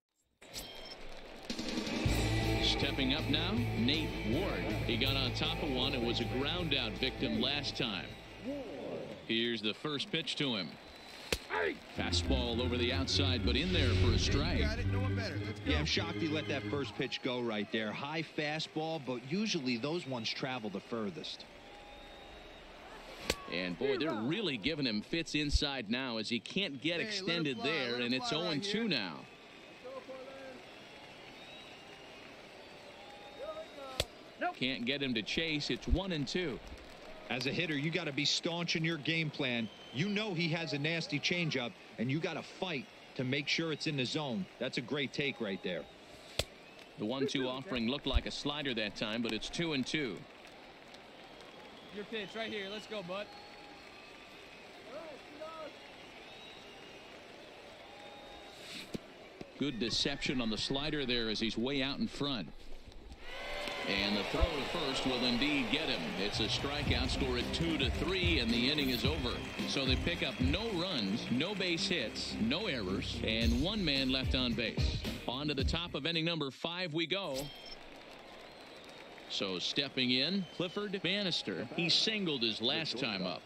Stepping up now, Nate Ward. He got on top of one and was a ground out victim last time. Here's the first pitch to him. Fastball over the outside, but in there for a strike. Yeah, I'm shocked he let that first pitch go right there. High fastball, but usually those ones travel the furthest. And boy, they're really giving him fits inside now as he can't get extended there, and it's 0-2 now. Can't get him to chase. It's 1-2. As a hitter, you got to be staunch in your game plan. You know he has a nasty changeup, and you got to fight to make sure it's in the zone. That's a great take right there. The 1-2 offering looked like a slider that time, but it's 2-2. Your pitch right here. Let's go, bud. Good deception on the slider there as he's way out in front. And the throw to first will indeed get him. It's a strikeout, score at 2-3, and the inning is over. So they pick up no runs, no base hits, no errors, and 1 man left on base. On to the top of inning number 5 we go. So stepping in, Clifford Bannister. He singled his last time up.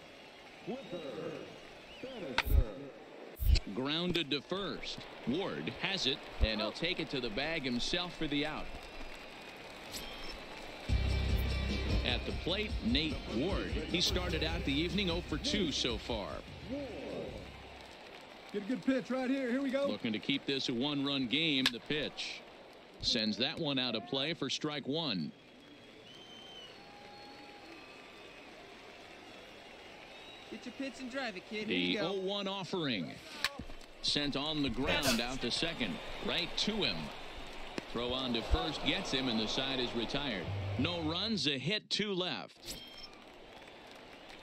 Grounded to first. Ward has it, and he'll take it to the bag himself for the out. At the plate, Nate Ward. He started out the evening 0 for 2 so far. Get a good pitch right here. Here we go. Looking to keep this a 1-run game. The pitch sends that one out of play for strike 1. Get your pitch and drive it, kid. The 0-1 offering. Sent on the ground out to second. Right to him. Throw on to first gets him, and the side is retired. No runs, a hit, 2 left.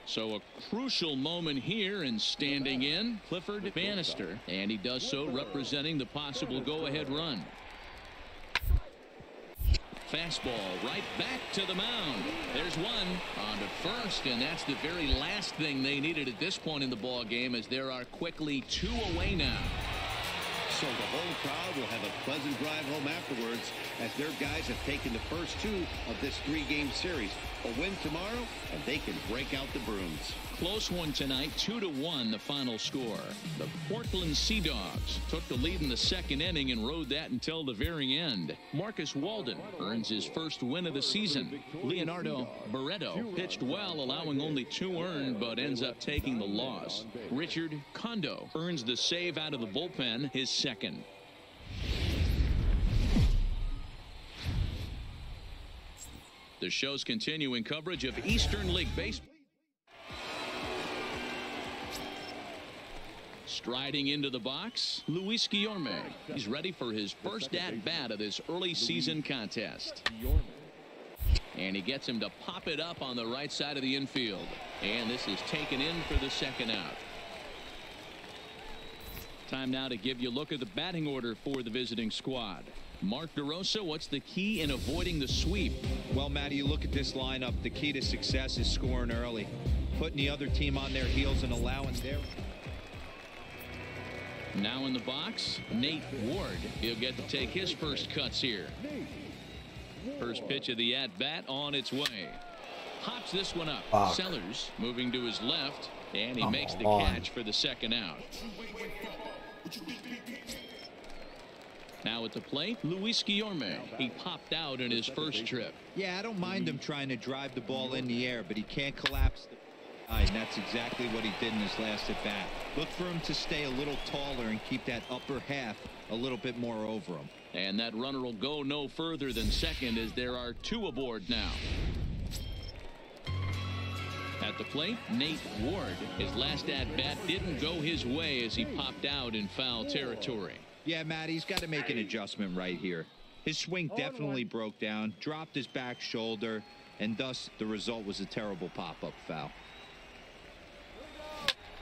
So a crucial moment here, and standing in, Clifford Bannister. And he does so representing the possible go-ahead run. Fastball right back to the mound. There's one on to first, and that's the very last thing they needed at this point in the ball game, as there are quickly 2 away now. So the whole crowd will have a pleasant drive home afterwards, as their guys have taken the first 2 of this 3-game series. A win tomorrow, and they can break out the brooms. Close one tonight, 2-1 the final score. The Portland Sea Dogs took the lead in the second inning and rode that until the very end. Marcus Walden earns his first win of the season. Leonardo Barreto pitched well, allowing only 2 earned, but ends up taking the loss. Richard Kondo earns the save out of the bullpen, his second. The show's continuing coverage of Eastern League Baseball. Striding into the box, Luis Guillorme. He's ready for his first at-bat of this early season contest. And he gets him to pop it up on the right side of the infield. And this is taken in for the second out. Time now to give you a look at the batting order for the visiting squad. Mark DeRosa, what's the key in avoiding the sweep? Well, Matty, you look at this lineup, the key to success is scoring early, putting the other team on their heels and allowing their... Now in the box, Nate Ward. He'll get to take his first cuts here. First pitch of the at-bat on its way. Hops this one up. Sellers moving to his left, and he makes the catch for the second out. Now at the plate, Luis Guillorme. He popped out in his first trip. Yeah, I don't mind him trying to drive the ball in the air, but he can't collapse the side, and that's exactly what he did in his last at bat. Look for him to stay a little taller and keep that upper half a little bit more over him. And that runner will go no further than second as there are 2 aboard now. At the plate, Nate Ward. His last at-bat didn't go his way as he popped out in foul territory. Yeah, Matt, he's got to make an adjustment right here. His swing definitely broke down, dropped his back shoulder, and thus the result was a terrible pop-up foul.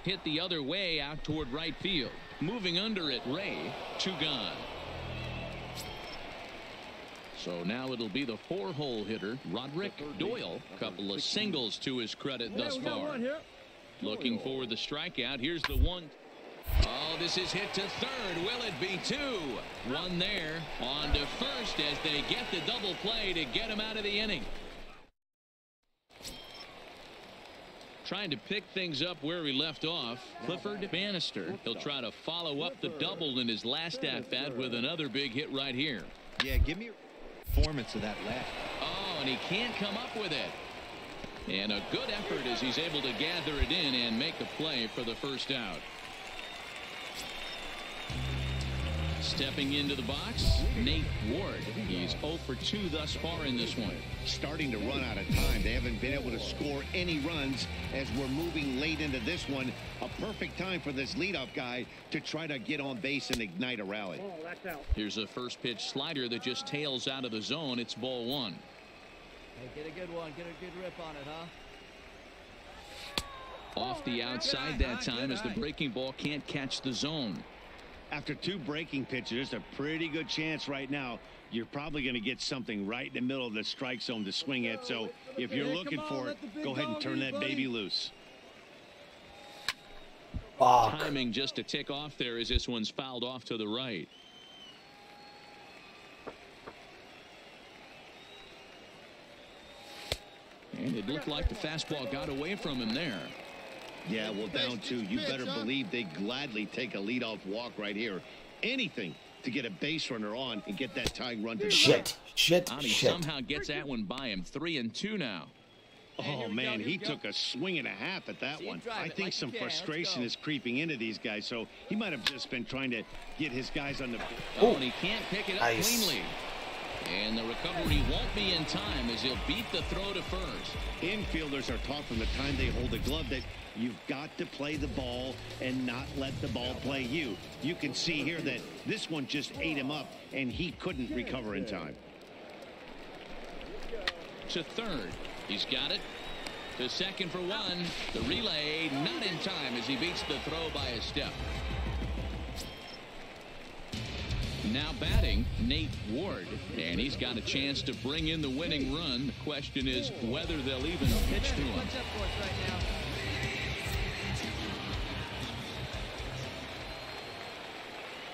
Hit the other way out toward right field. Moving under it, Ray. 2 gone. So now it'll be the 4-hole hitter, Roderick Doyle. Couple of singles to his credit thus far. Looking for the strikeout. Here's the 1. Oh, this is hit to third. Will it be 2? 1 there. On to first as they get the double play to get him out of the inning. Trying to pick things up where he left off, Clifford Bannister. He'll try to follow up the double in his last at-bat with another big hit right here. Yeah, give me a performance of that last. Oh, and he can't come up with it. And a good effort as he's able to gather it in and make the play for the first out. Stepping into the box, Nate Ward. He's 0 for 2 thus far in this one. Starting to run out of time. They haven't been able to score any runs as we're moving late into this one. A perfect time for this leadoff guy to try to get on base and ignite a rally. Oh, that's out. Here's a first pitch slider that just tails out of the zone. It's ball 1. Hey, get a good one. Get a good rip on it, huh? Off the outside that time as the breaking ball can't catch the zone. After 2 breaking pitches, there's a pretty good chance right now you're probably going to get something right in the middle of the strike zone to swing at. So if you're looking for it, go ahead and turn that baby loose. Timing just a tick off there as this one's fouled off to the right. And it looked like the fastball got away from him there. Yeah, well, down 2. You better believe they gladly take a leadoff walk right here. Anything to get a base runner on and get that tying run to the Shit. He somehow gets that one by him. 3-2 now. Oh, man, he took a swing and a half at that one. I think some frustration is creeping into these guys, so he might have just been trying to get his guys on the... Oh, and he can't pick it up cleanly. And the recovery won't be in time as he'll beat the throw to first. Infielders are taught from the time they hold the glove that you've got to play the ball and not let the ball play you. You can see here that this one just ate him up and he couldn't recover in time. To third. He's got it. To second for 1. The relay not in time as he beats the throw by a step. Now batting, Nate Ward, and he's got a chance to bring in the winning run. The question is whether they'll even pitch to him.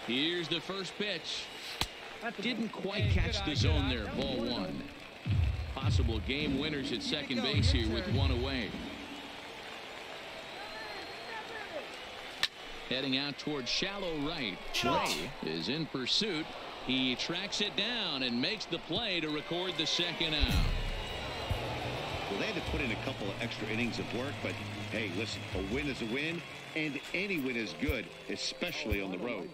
Here's the first pitch. Didn't quite catch the zone there. Ball 1. Possible game winners at second base here with 1 away. Heading out towards shallow right. Ray is in pursuit. He tracks it down and makes the play to record the second out. Well, they had to put in a couple of extra innings of work, but hey, listen, a win is a win, and any win is good, especially on the road.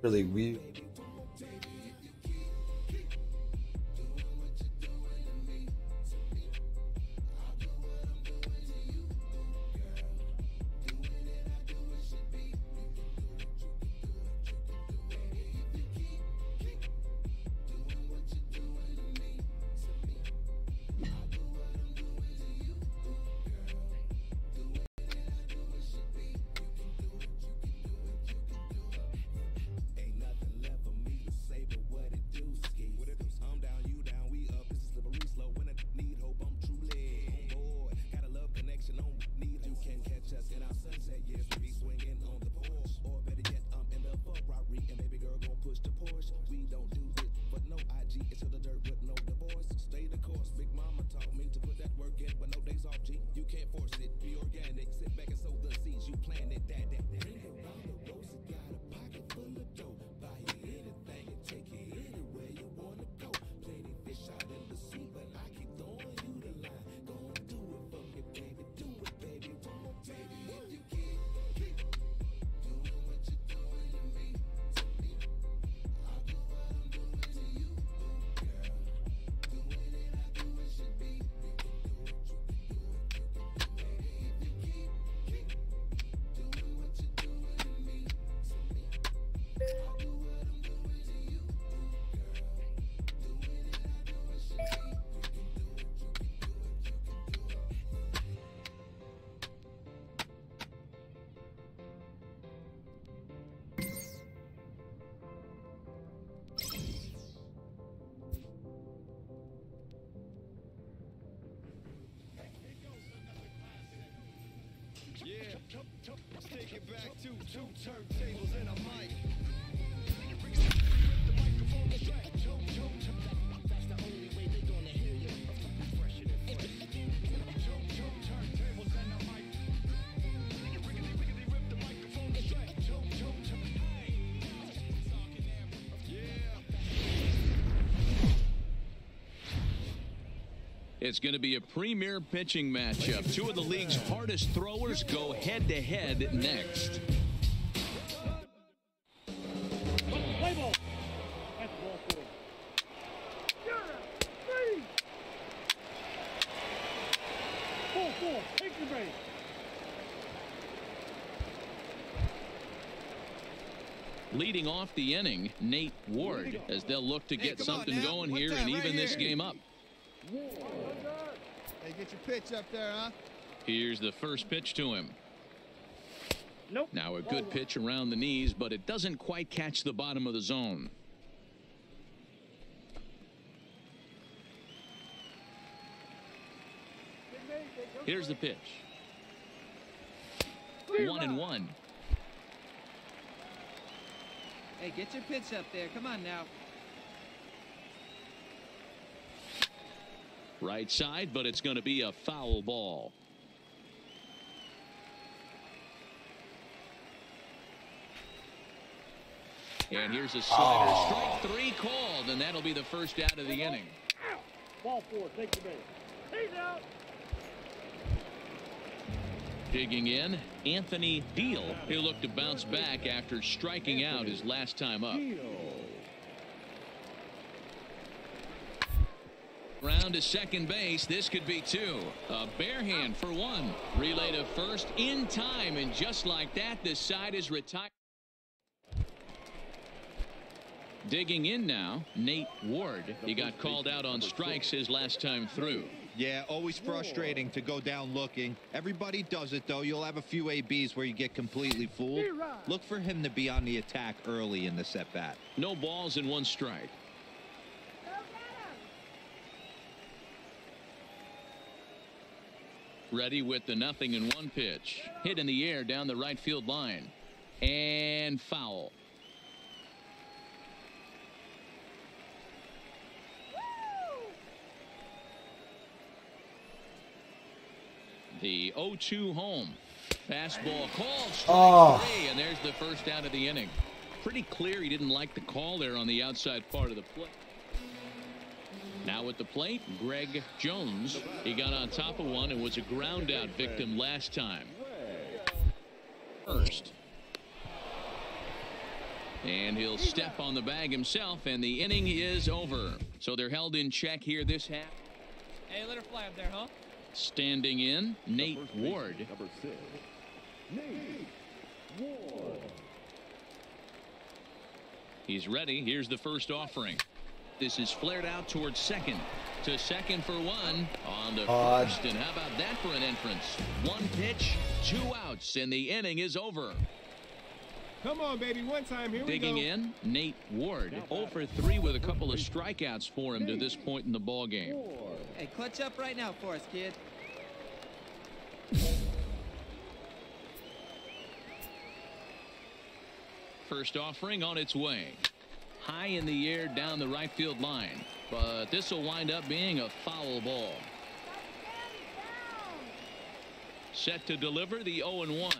really weird. Let's take it back to two turntables and a mic. That's the only way they're gonna hear you. Fresher than fresh. Turntables and a mic. Rip the microphone and straight. It's going to be a premier pitching matchup. Two of the league's hardest throwers go head-to-head next. Play ball. That's ball 4. Three. 4-4. Take your base. Leading off the inning, Nate Ward, as they'll look to get something going here and even this game up. Hey, get your pitch up there, huh? Here's the first pitch to him. Nope. Now a good pitch around the knees, but it doesn't quite catch the bottom of the zone. Here's the pitch. 1-1. Hey, get your pitch up there. Come on now. Right side, but it's going to be a foul ball. And here's a slider. Strike 3 called, and that'll be the first out of the inning. Ball 4. Take your base. He's out. Digging in, Anthony Deal. He'll look to bounce back after striking out his last time up. Round to second base. This could be 2. A bare hand for 1. Relay to first in time, and just like that, the side is retired. Digging in now, Nate Ward. He got called out on strikes his last time through. Yeah, always frustrating to go down looking. Everybody does it, though. You'll have a few ABs where you get completely fooled. Look for him to be on the attack early in the at-bat. No balls and 1 strike. Ready with the 0-1 pitch. Hit in the air down the right field line. And foul. The 0-2 home. Fastball called. Strike 3, and there's the first out of the inning. Pretty clear he didn't like the call there on the outside part of the plate. Now at the plate, Greg Jones. He got on top of one and was a ground out victim last time. First. And he'll step on the bag himself, and the inning is over. So they're held in check here this half. Hey, let her fly up there, huh? Standing in, Nate Ward. Number 6, Nate Ward. He's ready. Here's the first offering. This is flared out towards second. To second for one. On to first. And how about that for an entrance? One pitch, 2 outs, and the inning is over. Come on, baby. One time. Here we go. Digging in, Nate Ward. 0 for 3 with a couple of strikeouts for him to this point in the ball game. Hey, clutch up right now for us, kid. First offering on its way. High in the air down the right field line. But this will wind up being a foul ball. Set to deliver the 0-1.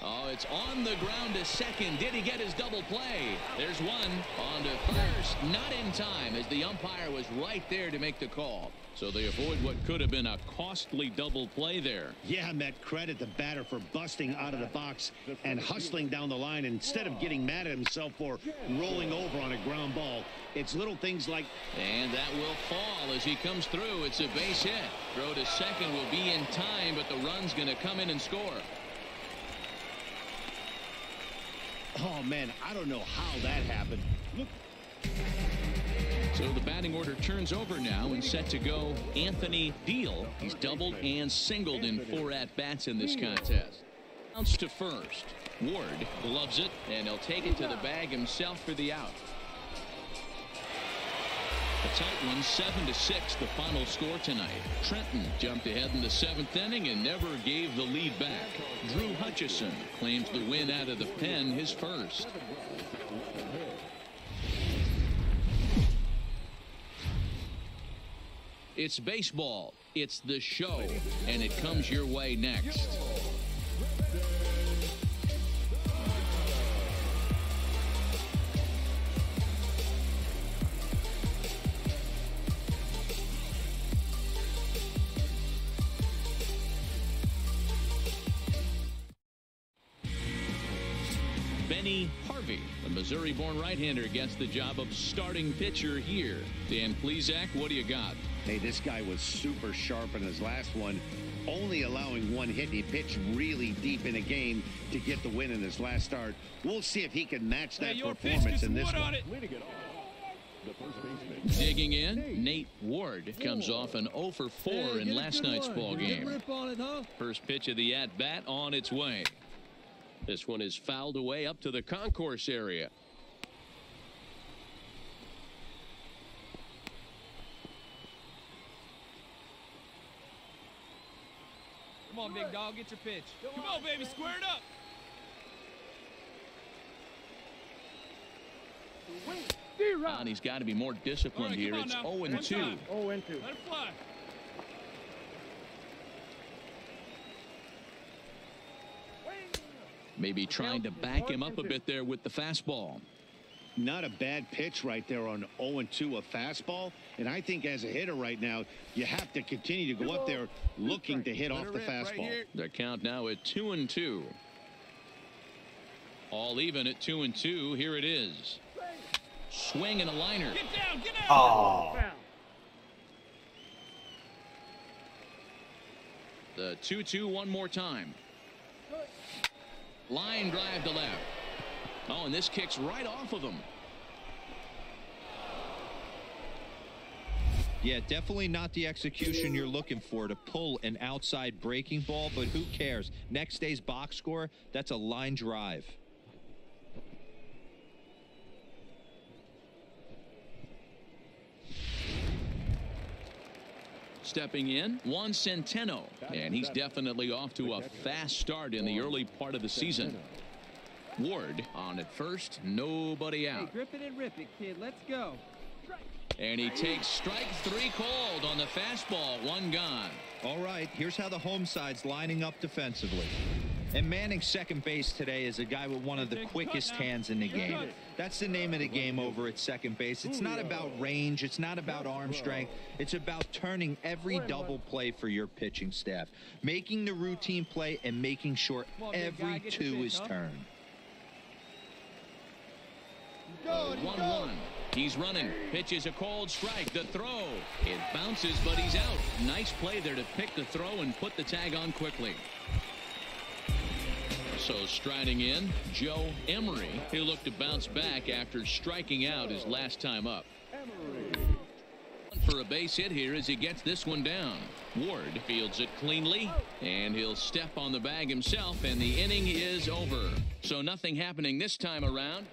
Oh, it's on the ground to second. Did he get his double play? There's one. On to first. Not in time, as the umpire was right there to make the call. So they avoid what could have been a costly double play there. Yeah, Matt, credit the batter for busting out of the box and hustling down the line instead of getting mad at himself for rolling over on a ground ball. It's little things like... And that will fall as he comes through. It's a base hit. Throw to second will be in time, but the run's going to come in and score. Oh, man, I don't know how that happened. Look. So the batting order turns over now and set to go Anthony Deal. He's doubled and singled in 4 at-bats in this contest. Bounce to first. Ward gloves it, and he'll take it to the bag himself for the out. A tight one, 7-6, the final score tonight. Trenton jumped ahead in the 7th inning and never gave the lead back. Drew Hutchison claims the win out of the pen, his first. It's baseball. It's the show, and it comes your way next. Benny Harvey, the Missouri-born right-hander, gets the job of starting pitcher here. Dan Plesac, what do you got? Hey, this guy was super sharp in his last one, only allowing 1 hit. He pitched really deep in a game to get the win in his last start. We'll see if he can match that performance in this one. Digging in, Nate Ward comes off an 0 for 4 in last night's ball game. First pitch of the at-bat on its way. This one is fouled away up to the concourse area. Come on, big dog, get your pitch. Come on, baby, square it up. And he's got to be more disciplined here. It's 0-2. 0-2. Let it fly. Maybe trying to back him up a bit there with the fastball. Not a bad pitch right there on 0-2, a fastball. And I think as a hitter right now, you have to continue to go up there looking to hit off the fastball. The count now at 2-2. All even at 2-2. Here it is. Swing and a liner. Get down, get out. Oh. The 2-2 one more time. Line drive to left. Oh, and this kicks right off of him. Yeah, definitely not the execution you're looking for to pull an outside breaking ball, but who cares? Next day's box score, that's a line drive. Stepping in, Juan Centeno, and he's definitely off to a fast start in the early part of the season. Ward on at first, nobody out. Hey, grip it and rip it, kid. Let's go. And he takes strike 3 called on the fastball, 1 gone. All right, here's how the home side's lining up defensively. And manning second base today is a guy with one of the quickest hands in the game. That's the name of the game over at second base. It's not about range. It's not about arm strength. It's about turning every double play for your pitching staff, making the routine play and making sure every 2 is turned. 1-1. He's running. Pitch is a cold strike. The throw. It bounces, but he's out. Nice play there to pick the throw and put the tag on quickly. So striding in, Joe Emery. He'll look to bounce back after striking out his last time up. For a base hit here as he gets this one down. Ward fields it cleanly, and he'll step on the bag himself, and the inning is over. So nothing happening this time around.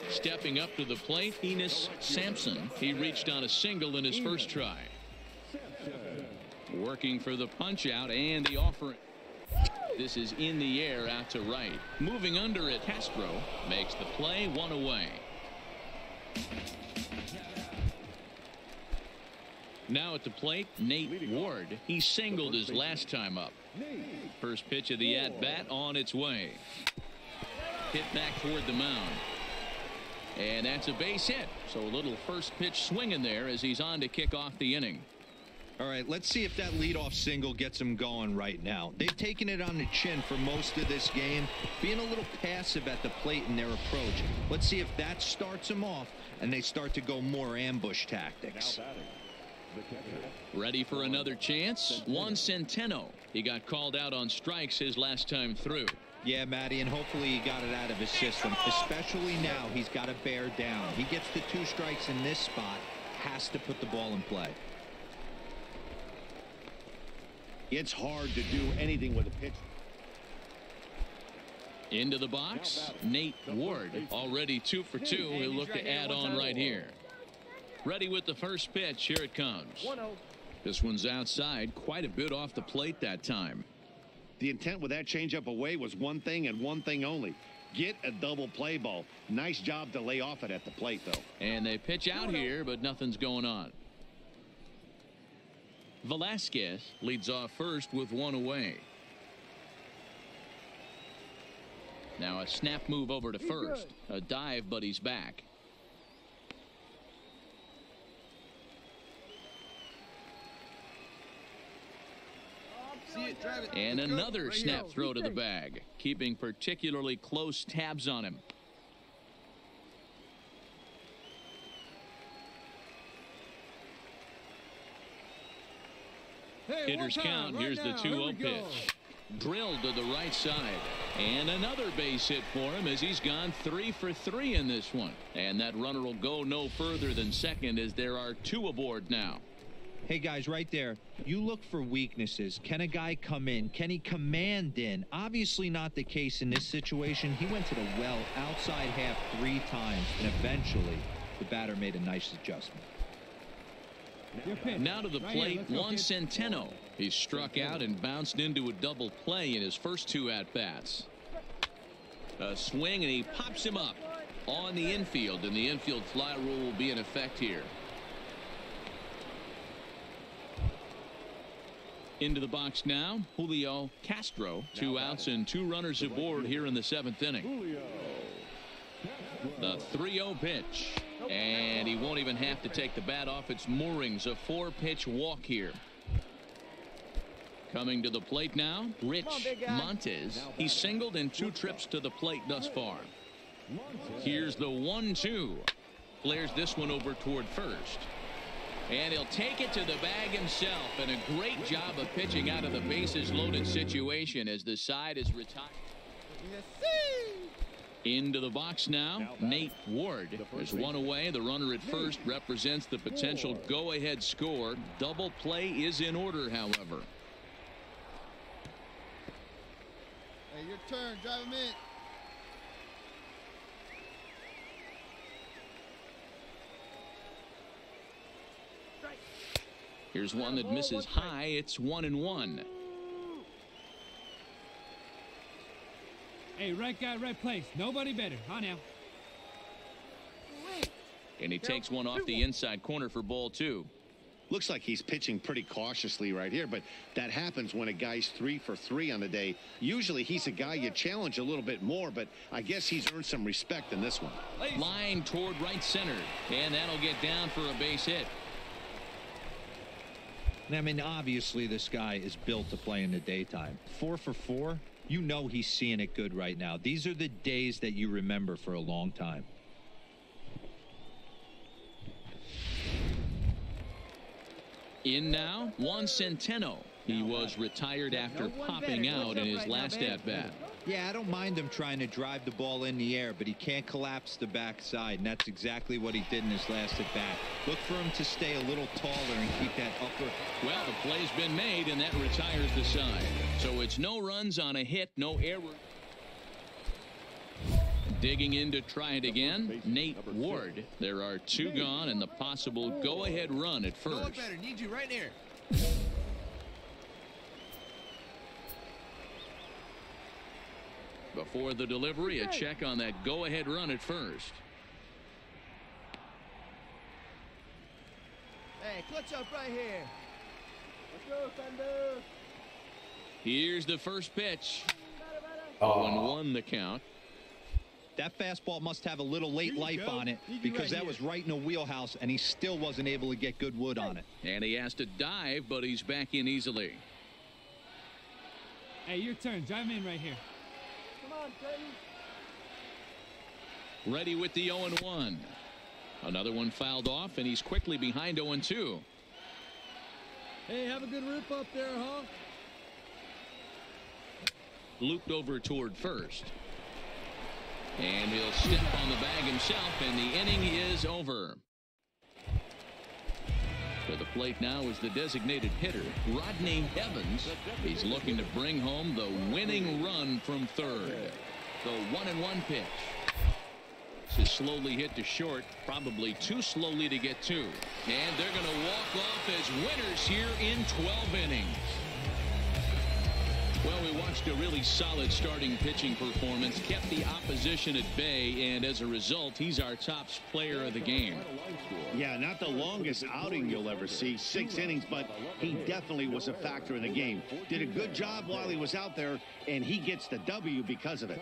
Stepping up to the plate, Enos Sampson. He reached on a single in his first try. Working for the punch out and the offering. This is in the air out to right. Moving under it, Castro makes the play, one away. Now at the plate, Nate Ward. He singled his last time up. First pitch of the at-bat on its way. Hit back toward the mound. And that's a base hit. So a little first pitch swing in there as he's on to kick off the inning. All right, let's see if that leadoff single gets him going right now. They've taken it on the chin for most of this game, being a little passive at the plate in their approach. Let's see if that starts them off and they start to go more ambush tactics. Ready for another chance? Juan Centeno. He got called out on strikes his last time through. Yeah, Matty, and hopefully he got it out of his system, especially now he's got to bear down. He gets the 2 strikes in this spot, has to put the ball in play. It's hard to do anything with a pitch. Into the box, Nate Ward. Already 2 for 2. He'll look to add on right here. Ready with the first pitch. Here it comes. This one's outside, quite a bit off the plate that time. The intent with that changeup away was one thing and one thing only. Get a double play ball. Nice job to lay off it at the plate, though. And they pitch out here, but nothing's going on. Velasquez leads off first with 1 away. Now a snap move over to first. A dive, but he's back. And another snap throw to the bag, keeping particularly close tabs on him. Hitter's count. Here's the 2-0 pitch. Drilled to the right side. And another base hit for him as he's gone 3 for 3 in this one. And that runner will go no further than second as there are 2 aboard now. Hey, guys, right there, you look for weaknesses. Can a guy come in? Can he command in? Obviously not the case in this situation. He went to the well outside half 3 times, and eventually the batter made a nice adjustment. Now to the plate, Juan Centeno. He struck out and bounced into a double play in his first 2 at-bats. A swing, and he pops him up on the infield, and the infield fly rule will be in effect here. Into the box now, Julio Castro. 2 outs and 2 runners aboard here in the 7th inning. The 3-0 pitch. And he won't even have to take the bat off its moorings. A 4-pitch walk here. Coming to the plate now, Rich Montes. He's singled in 2 trips to the plate thus far. Here's the 1-2. Flares this one over toward first. And he'll take it to the bag himself. And a great job of pitching out of the bases loaded situation as the side is retired. Into the box now, Nate Ward. There's 1 away. The runner at first represents the potential go-ahead score. Double play is in order, however. Hey, your turn. Drive him in. Here's one that misses high. It's 1-1. Hey, right guy, right place. Nobody better. On now. And he takes one off the inside corner for ball 2. Looks like he's pitching pretty cautiously right here, but that happens when a guy's 3 for 3 on the day. Usually he's a guy you challenge a little bit more, but I guess he's earned some respect in this one. Line toward right center, and that'll get down for a base hit. I mean, obviously this guy is built to play in the daytime. 4 for 4. You know he's seeing it good right now. These are the days that you remember for a long time. In now, Juan Centeno. He was retired after popping out in his last at-bat. Yeah, I don't mind him trying to drive the ball in the air, but he can't collapse the backside, and that's exactly what he did in his last at-bat. Look for him to stay a little taller and keep that upper. Well, the play's been made, and that retires the side. So it's no runs on a hit, no error. Digging in to try it again, Nate Ward. There are two gone, and the possible go-ahead run at first. Better. Need you right there. Before the delivery, a check on that go-ahead run at first. Hey, clutch up right here. Let's go, Thunder. Here's the first pitch. Oh. 0-1 the count. That fastball must have a little late life on it because that was right in the wheelhouse, and he still wasn't able to get good wood on it. And he has to dive, but he's back in easily. Hey, your turn. Drive him in right here. Come on, Clayton. Ready with the 0-1. Another one fouled off, and he's quickly behind 0-2. Hey, have a good rip up there, huh? Looped over toward first. And he'll step on the bag himself, and the inning is over. To the plate now is the designated hitter, Rodney Evans. He's looking to bring home the winning run from third. The 1-1 pitch. This is slowly hit to short, probably too slowly to get to. And they're going to walk off as winners here in 12 innings. Well, we watched a really solid starting pitching performance, kept the opposition at bay, and as a result, he's our top player of the game. Yeah, not the longest outing you'll ever see, 6 innings, but he definitely was a factor in the game. Did a good job while he was out there, and he gets the W because of it.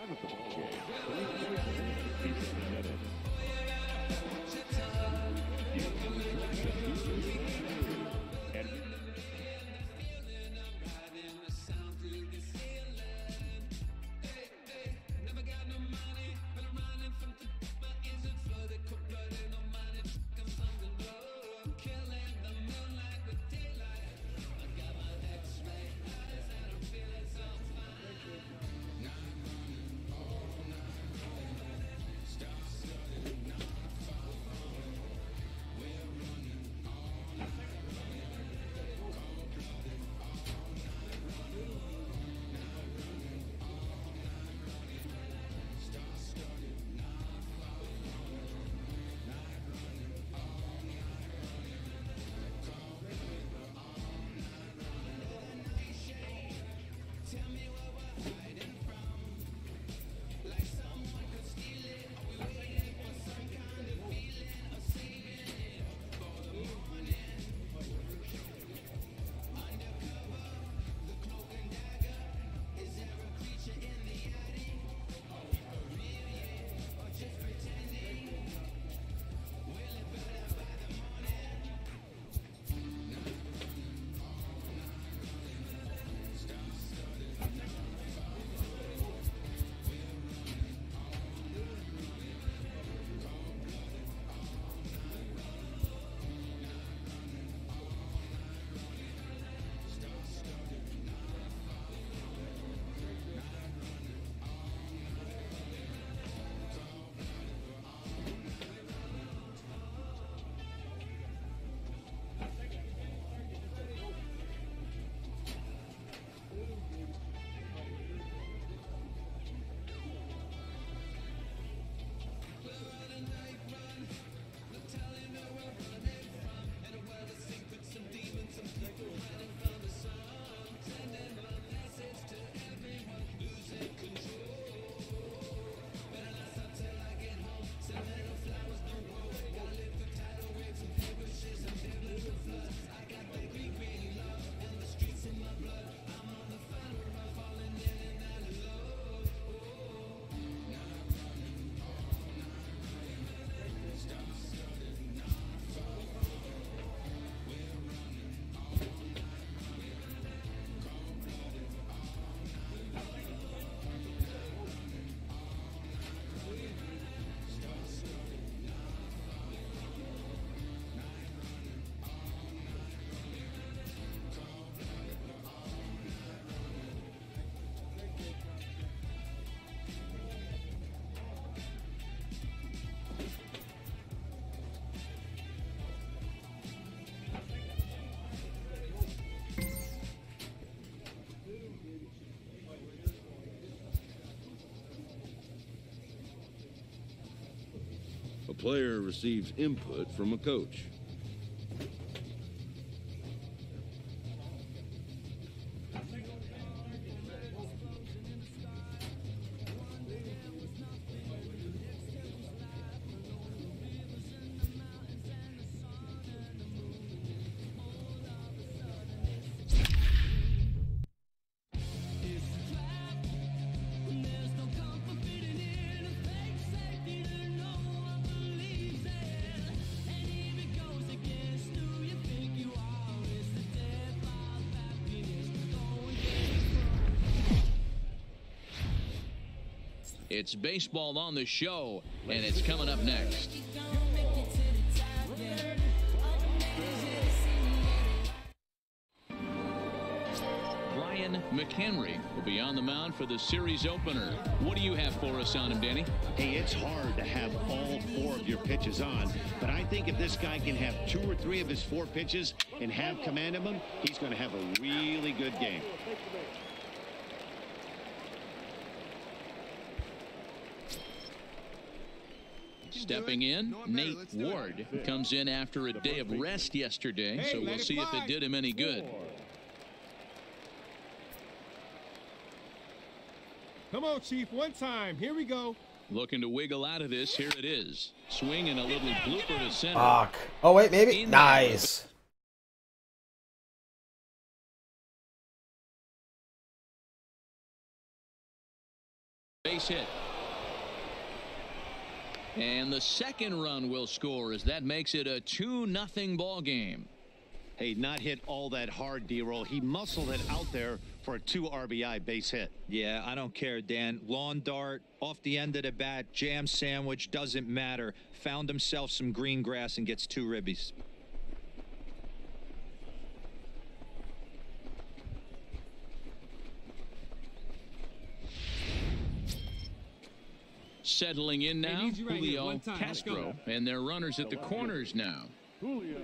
A player receives input from a coach. It's baseball on the show, and it's coming up next. Brian McHenry will be on the mound for the series opener. What do you have for us on him, Danny? Hey, it's hard to have all 4 of your pitches on, but I think if this guy can have 2 or 3 of his 4 pitches and have command of them, he's going to have a really good game. Stepping in, Nate Ward comes in after a day of rest yesterday, so we'll see if it did him any good. Come on, Chief, one time. Here we go. Looking to wiggle out of this. Here it is. Swing and a little blooper to center. Fuck. Oh, wait, maybe. Nice. Base hit. And the second run will score as that makes it a 2-0 ball game. Hey, not hit all that hard, D-roll. He muscled it out there for a 2 RBI base hit. Yeah, I don't care, Dan. Lawn dart, off the end of the bat, jam sandwich, doesn't matter. Found himself some green grass and gets 2 ribbies. Settling in now, Julio Castro, and their runners at the corners now. Julio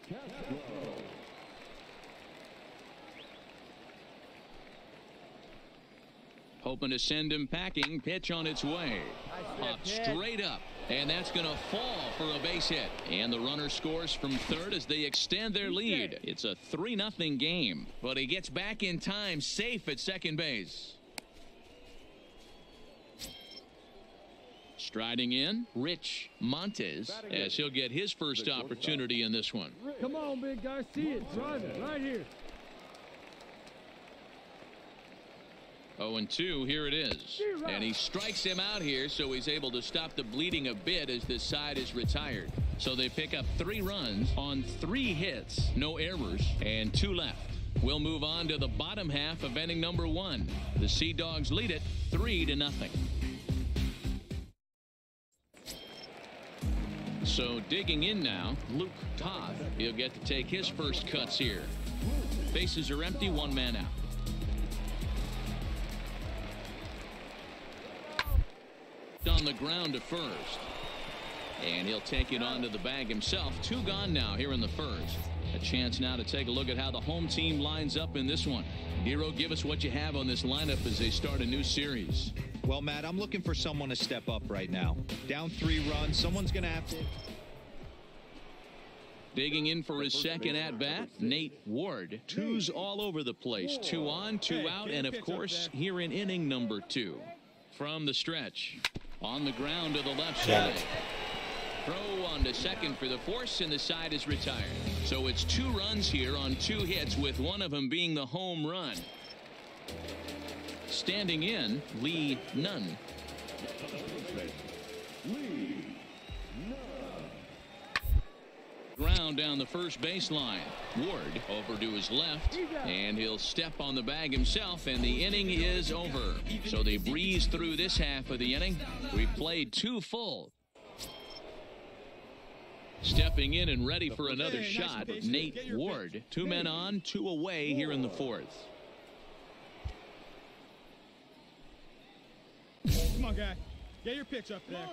Castro. Hoping to send him packing. Pitch on its way. Popped straight up. And that's going to fall for a base hit. And the runner scores from third as they extend their lead. It's a 3-0 game. But he gets back in time, safe at second base. Striding in, Rich Montes, as he'll get his first opportunity in this one. Come on, big guy. See it. Drive it right here. 0-2, here it is. And he strikes him out here, so he's able to stop the bleeding a bit as this side is retired. So they pick up 3 runs on 3 hits, no errors, and 2 left. We'll move on to the bottom half of inning number 1. The Sea Dogs lead it 3-0. So digging in now, Luke Todd. He'll get to take his first cuts here. Bases are empty, 1 man out. On the ground to first. And he'll take it onto the bag himself. 2 gone now here in the first. A chance now to take a look at how the home team lines up in this one. Nero, give us what you have on this lineup as they start a new series. Well, Matt, I'm looking for someone to step up right now. Down 3 runs. Someone's going to have to. Digging in for his second at-bat, Nate Ward. 2s all over the place. 2 on, 2 out, and of course, here in inning number 2. From the stretch. On the ground to the left side. Throw on to second for the force, and the side is retired. So it's 2 runs here on 2 hits, with one of them being the home run. Standing in, Lee Nunn. Ground down the first baseline. Ward over to his left, and he'll step on the bag himself, and the inning is over. So they breeze through this half of the inning. We've played 2 full. Stepping in and ready for another shot, Nate Ward. 2 men on, 2 away here in the 4th. Come on, guy. Get your pitch up there.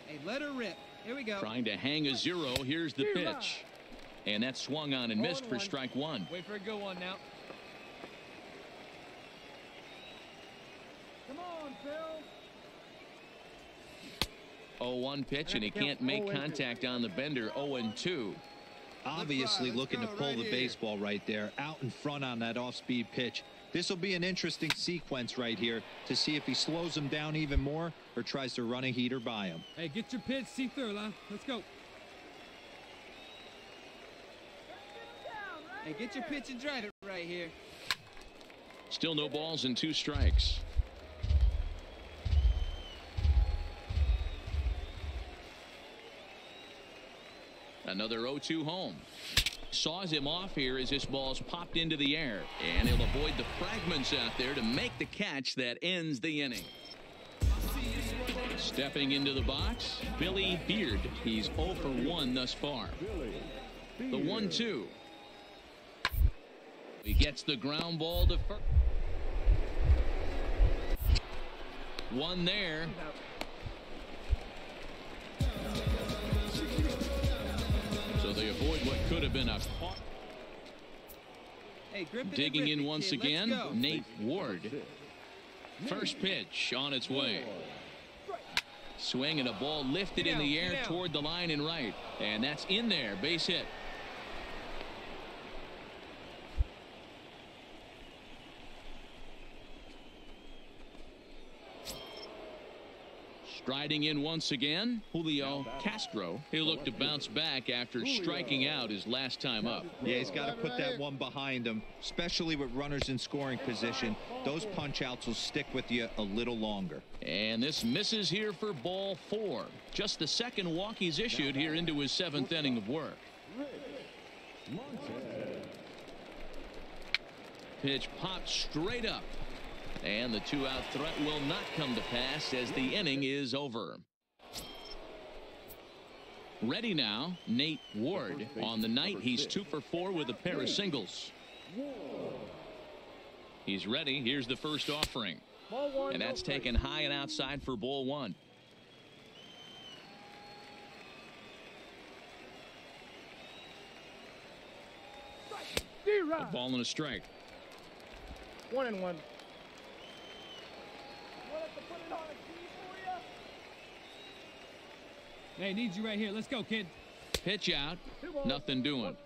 Hey, let her rip. Here we go. Trying to hang a 0. Here's the pitch. And that swung on and missed for strike 1. Wait for a good one now. on, Phil. 0-1 pitch, and he can't make contact on the bender. 0-2. Obviously looking to pull the baseball right there, out in front on that off-speed pitch. This will be an interesting sequence right here to see if he slows him down even more or tries to run a heater by him. Hey, get your pitch, see through, huh? Let's go. Hey, get your pitch and drive it right here. Still no balls and 2 strikes. Another 0-2 home. Saws him off here as this ball's popped into the air, and he'll avoid the fragments out there to make the catch that ends the inning. Stepping into the box, Billy Beard. He's 0 for 1 thus far. The 1-2. He gets the ground ball to first. One there. So they avoid what could have been a caught. Hey, grip it Digging and in once kid. again, Nate Ward. First pitch on its way. Swing and a ball lifted in the air toward the line and right. And that's in there. Base hit. Striding in once again, Julio Castro. He'll look to bounce back after striking out his last time up. Yeah, he's got to put that one behind him, especially with runners in scoring position. Those punch outs will stick with you a little longer. And this misses here for ball 4. Just the second walk he's issued here into his 7th inning of work. Pitch popped straight up. And the 2-out threat will not come to pass as the inning is over. Ready now, Nate Ward. On the night, he's 2 for 4 with a pair of singles. He's ready. Here's the first offering. And that's taken high and outside for ball 1. A ball and a strike. 1-1. Hey, needs you right here. Let's go, kid. Pitch out. Nothing doing.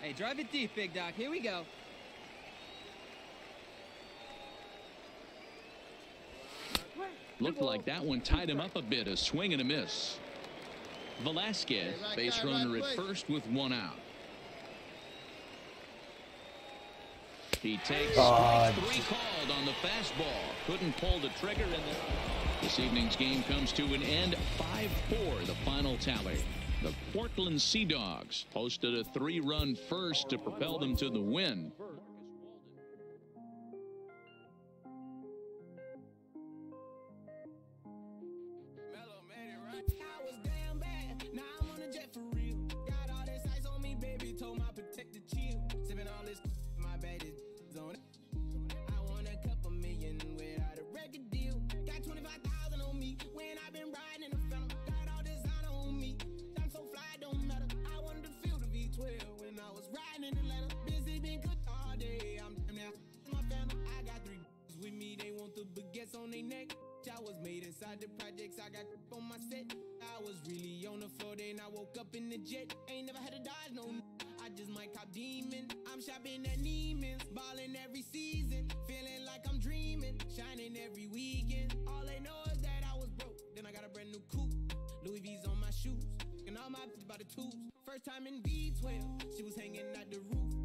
Hey, drive it deep, Big Doc. Here we go. Looked like that one tied him up a bit. A swing and a miss. Velasquez, base runner at first with 1 out. He takes strike 3 called on the fastball. Couldn't pull the trigger. This evening's game comes to an end. 5-4 the final tally. The Portland Sea Dogs posted a 3-run first to propel them to the win. On their neck, I was made inside the projects. I got on my set. I was really on the floor, then I woke up in the jet. Ain't never had to dodge no. I just might cop demon. I'm shopping at Neiman's, balling every season, feeling like I'm dreaming, shining every weekend. All they know is that I was broke. Then I got a brand new coupe, Louis V's on my shoes, and all my by the tubes. First time in B12, she was hanging out the roof.